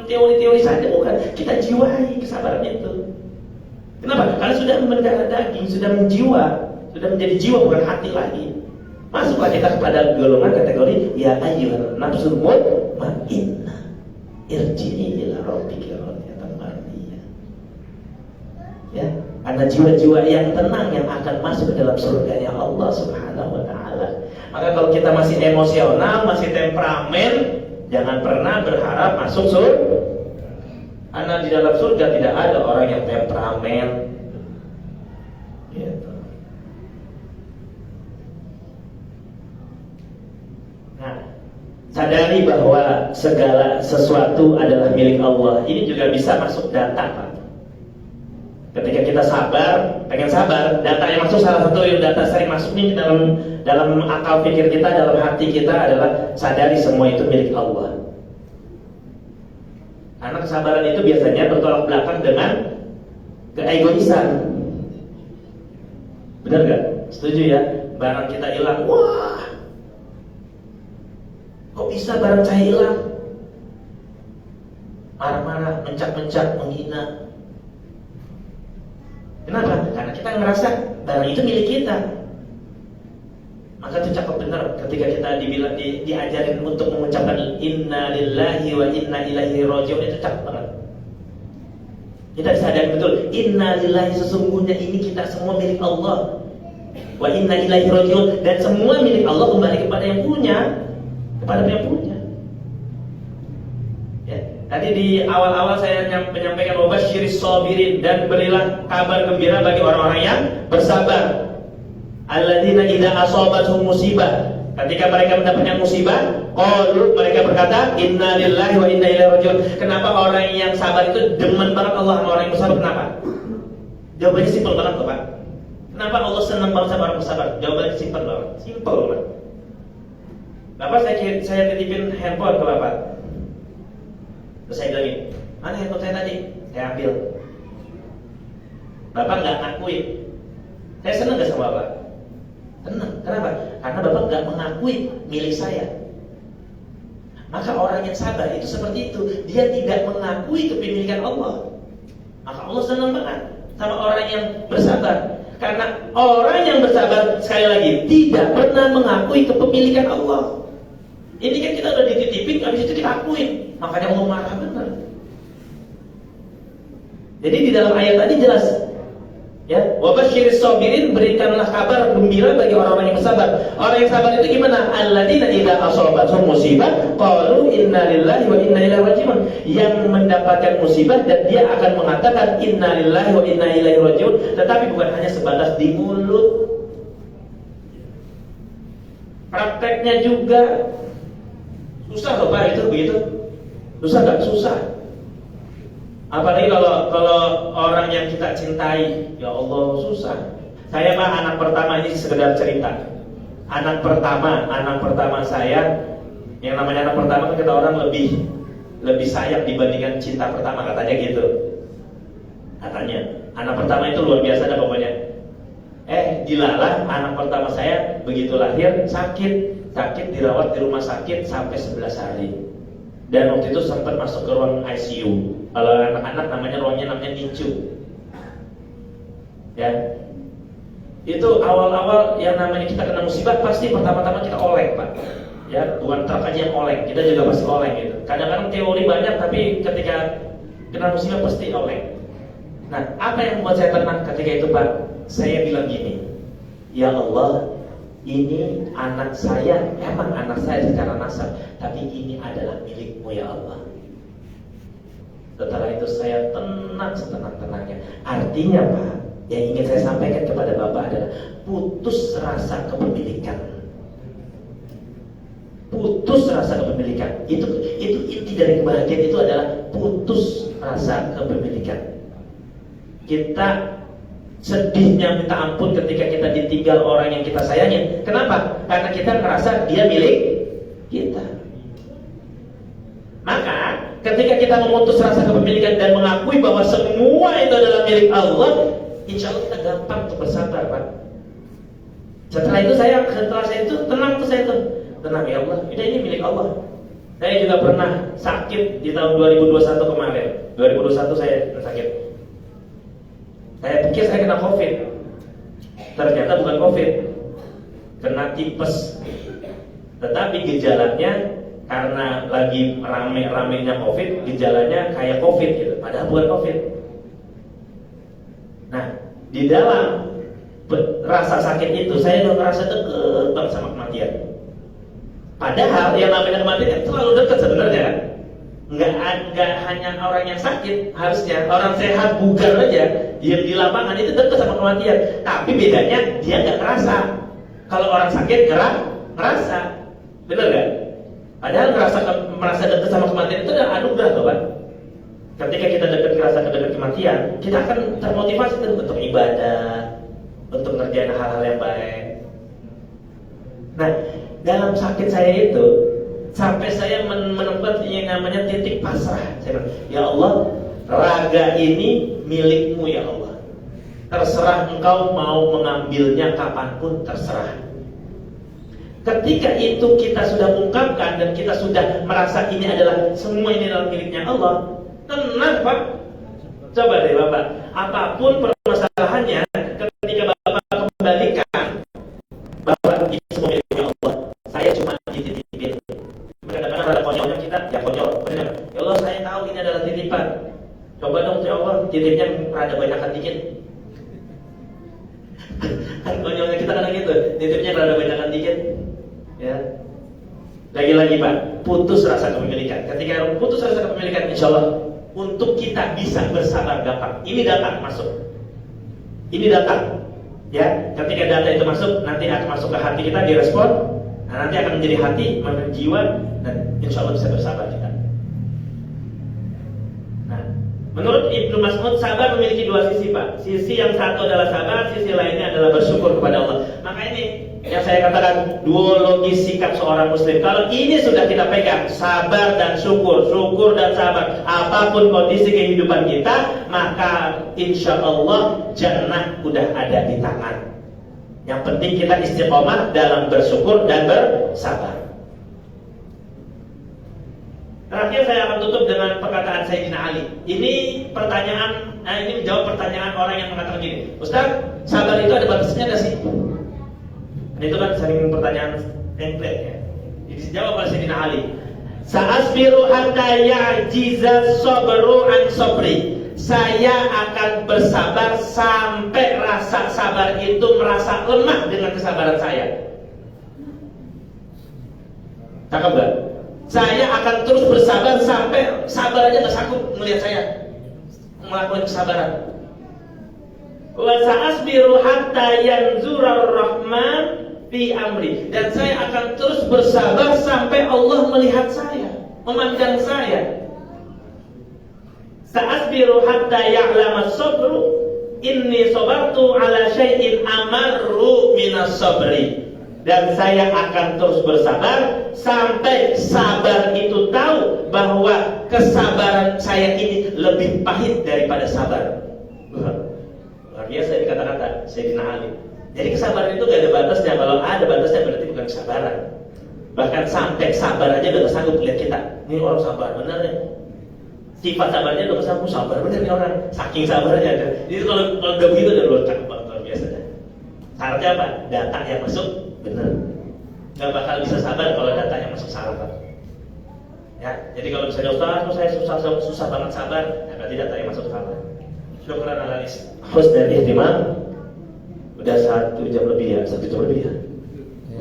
B: teori-teori saja, bukan. Kita jiwai kesabaran itu. Kenapa? Karena sudah mendarah daging, sudah menjiwa, sudah menjadi jiwa, bukan hati lagi. Masuklah kita kepada golongan kategori ya ayyuhan nafsul mutmainnah irji'i ila rabbika radiyatan mardiyah. Ya, ada jiwa-jiwa yang tenang yang akan masuk ke dalam surganya Allah Subhanahu wa taala. Maka kalau kita masih emosional, masih temperamen, jangan pernah berharap masuk surga. Karena di dalam surga tidak ada orang yang temperamen. Gitu. Nah, sadari bahwa segala sesuatu adalah milik Allah. Ini juga bisa masuk data, Pak. Ketika kita sabar, pengen sabar, data yang masuk, salah satu yang data sering masuk nih dalam akal pikir kita, dalam hati kita adalah sadari semua itu milik Allah. Karena kesabaran itu biasanya bertolak belakang dengan keegoisan. Benar gak? Setuju ya? Barang kita hilang, wah, kok bisa barang saya hilang? Marah-marah, mencak-mencak, menghina. Kenapa? Karena kita ngerasa barang itu milik kita. Maka itu cakep benar ketika kita diajarin untuk mengucapkan inna lillahi wa inna ilaihi raji'un, itu cakep banget. Kita sadar betul, inna lillahi, sesungguhnya ini kita semua milik Allah. Wa inna ilaihi raji'un, dan semua milik Allah kembali kepada yang punya, kepada yang punya. Ya, tadi di awal-awal saya menyampaikan wabasyiris sabirin, dan berilah kabar gembira bagi orang-orang yang bersabar. Alladzina idza asabatuhum musibah, ketika mereka mendapatkan musibah, qalu, mereka berkata inna lillahi wa inna ilaihi raji'un. Kenapa orang yang sabar itu demen banget Allah sama orang yang bersabar? Kenapa? Jawabannya simpel banget kok, Pak. Kenapa Allah senang banget sama orang bersabar? Jawabannya simpel banget. Simpel banget. Bapak, saya titipin handphone ke Bapak. Terus saya bilangin, mana handphone saya tadi? Saya ambil. Bapak nggak ngakuin. Saya senang nggak sama Bapak? Tenang. Kenapa? Karena Bapak nggak mengakui milik saya. Maka orang yang sabar itu seperti itu. Dia tidak mengakui kepemilikan Allah. Maka Allah senang banget sama orang yang bersabar. Karena orang yang bersabar, sekali lagi, tidak pernah mengakui kepemilikan Allah. Ini kan kita udah dititipin, habis itu kita akuin. Makanya Allah marah benar. Jadi di dalam ayat tadi jelas, ya, wabasyiris sabirin, berikanlah kabar gembira bagi orang-orang yang bersabar. Orang yang sabar itu gimana? Alladzina idza asabatuhum musibah qalu inna lillahi wa inna ilaihi raji'un. Yang mendapatkan musibah dan dia akan mengatakan inna lillahi wa inna ilaihi raji'un, tetapi bukan hanya sebatas di mulut. Prakteknya juga susah loh Pak, itu begitu. Susah nggak? Susah. Apalagi kalau orang yang kita cintai, ya Allah susah. Saya Pak anak pertama, ini sekedar cerita. Anak pertama saya, yang namanya anak pertama kan kita orang lebih sayang dibandingkan cinta pertama, katanya gitu. Katanya anak pertama itu luar biasa dah pokoknya. Dilalah anak pertama saya begitu lahir sakit dirawat di rumah sakit sampai 11 hari. Dan waktu itu sempat masuk ke ruang ICU. Kalau anak-anak ruangnya namanya NICU. Ya. Itu awal-awal yang namanya kita kena musibah pasti pertama-tama kita oleng, Pak. Ya, bukan truk aja yang oleng, kita juga pasti oleng gitu. Kadang-kadang teori banyak tapi ketika kena musibah pasti oleng. Nah, apa yang membuat saya tenang ketika itu, Pak? Saya bilang gini, ya Allah, ini anak saya, emang anak saya secara nasab, tapi ini adalah milik-Mu ya Allah. Setelah itu saya tenang setenang-tenangnya. Artinya Pak, yang ingin saya sampaikan kepada Bapak adalah putus rasa kepemilikan. Putus rasa kepemilikan. Itu inti dari kebahagiaan itu adalah putus rasa kepemilikan. Kita sedihnya minta ampun ketika kita ditinggal orang yang kita sayangin. Kenapa? Karena kita ngerasa dia milik kita. Maka ketika kita memutus rasa kepemilikan dan mengakui bahwa semua itu adalah milik Allah, insya Allah kita gampang untuk bersabar, Pak. Setelah saya itu tenang tuh, tenang ya Allah, ini milik Allah. Saya juga pernah sakit di tahun 2021 kemarin. 2021 saya sakit. Saya pikir saya kena COVID. Ternyata bukan COVID, kena tipes. Tetapi gejalanya karena lagi rame-ramenya COVID, gejalanya kayak COVID gitu, padahal bukan COVID. Nah, di dalam rasa sakit itu saya udah ngerasa deket banget sama kematian. Padahal yang namanya kematian kan selalu dekat sebenarnya kan. Nggak hanya orang yang sakit, harusnya orang sehat bugar aja diam di lapangan itu dekat sama kematian. Tapi bedanya dia nggak ngerasa. Kalau orang sakit ngerasa, bener nggak? Padahal merasa dekat sama kematian itu adalah anugerah loh Pak. Ketika kita ngerasa dekat kematian, kita akan termotivasi untuk ibadah, untuk ngerjain hal-hal yang baik. Nah, dalam sakit saya itu sampai saya menemukan yang namanya titik pasrah. Saya bilang, ya Allah, raga ini milik-Mu ya Allah. Terserah Engkau mau mengambilnya kapanpun, terserah. Ketika itu kita sudah ungkapkan dan kita sudah merasa ini adalah semua ini adalah miliknya Allah, tenang Pak. Coba deh Bapak, apapun permasalahannya, ketika Bapak kembalikan bahwa ini semua miliknya Allah, saya cuma dititipin. Kadang-kadang ada konyolnya kita, ya konyol. Ya Allah, saya tahu ini adalah titipan. Coba dong ya Allah, titipnya rada banyakan dikit. Kan konyolnya kita kadang gitu, titipnya rada banyakan dikit. Ya. Lagi-lagi Pak, putus rasa kepemilikan. Ketika putus rasa kepemilikan, insya Allah untuk kita bisa bersabar gampang. Ini datang masuk. Ini datang. Ya, ketika data itu masuk, nanti akan masuk ke hati kita, direspon. Nah, nanti akan menjadi hati, menjadi jiwa, dan insya Allah bisa bersabar kita. Nah, menurut Ibnu Mas'ud, sabar memiliki dua sisi Pak. Sisi yang satu adalah sabar, sisi lainnya adalah bersyukur kepada Allah. Maka ini yang saya katakan duologi sikap seorang muslim. Kalau ini sudah kita pegang, sabar dan syukur, syukur dan sabar, apapun kondisi kehidupan kita, maka insya Allah jannah udah ada di tangan. Yang penting kita istiqomah dalam bersyukur dan bersabar. Terakhir saya akan tutup dengan perkataan Sayyidina Ali. Ini pertanyaan Nah, ini menjawab pertanyaan orang yang mengatakan gini, Ustaz, sabar itu ada batasnya nggak sih? Itu kan sering pertanyaan template ya. Jadi dijawab oleh Sayyidina Ali. Sa'asbiru hatta ya'jiza sabru an sabri. Saya akan bersabar sampai rasa sabar itu merasa lemah dengan kesabaran saya. Cakep gak? Saya akan terus bersabar sampai sabar aja gak sanggup melihat saya melakukan kesabaran. Wa sa'asbiru hatta yanzurar rahman fi amri. Dan saya akan terus bersabar sampai Allah melihat saya, memandang saya. Sa'asbiru hatta ya'lama sabru inni sabartu ala syai'in amarru minas sabri. Dan saya akan terus bersabar sampai sabar itu tahu bahwa kesabaran saya ini lebih pahit daripada sabar. Luar biasa dikata-kata Sayyidina Ali. Jadi kesabaran itu gak ada batasnya. Kalau ada batasnya berarti bukan kesabaran. Bahkan sampai sabar aja udah sanggup lihat kita. Ini orang sabar bener ya. Sifat sabarnya udah sanggup sabar bener nih orang. Saking sabarnya ada. Jadi kalau udah begitu udah luar biasa. Syaratnya apa? Data yang masuk benar. Gak bakal bisa sabar kalau data yang masuk salah. Ya, jadi kalau misalnya Ustaz, saya susah banget sabar, ya berarti data yang masuk salah. Syukran analis. Host dan ihtimam. Udah 1 jam lebih ya, 1 jam lebih ya.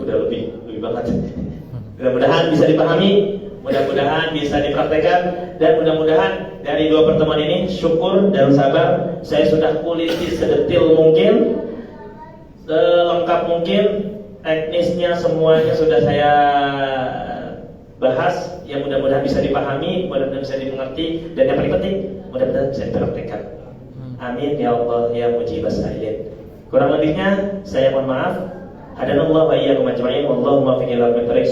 B: Udah lebih banget. Mudah-mudahan bisa dipahami, mudah-mudahan bisa dipraktekkan, dan mudah-mudahan dari 2 pertemuan ini syukur dan sabar saya sudah kuliti sedetil mungkin, selengkap mungkin. Teknisnya semuanya sudah saya bahas, yang mudah-mudahan bisa dipahami, mudah-mudahan bisa dimengerti, dan yang paling penting mudah-mudahan bisa dipraktekkan. Amin ya Allah ya mujibas sa'ilin. Kurang lebihnya saya mohon maaf. Hadanallahu wa iyyakum ajma'in. Wallahu muwaffiq ila aqwamit thoriq.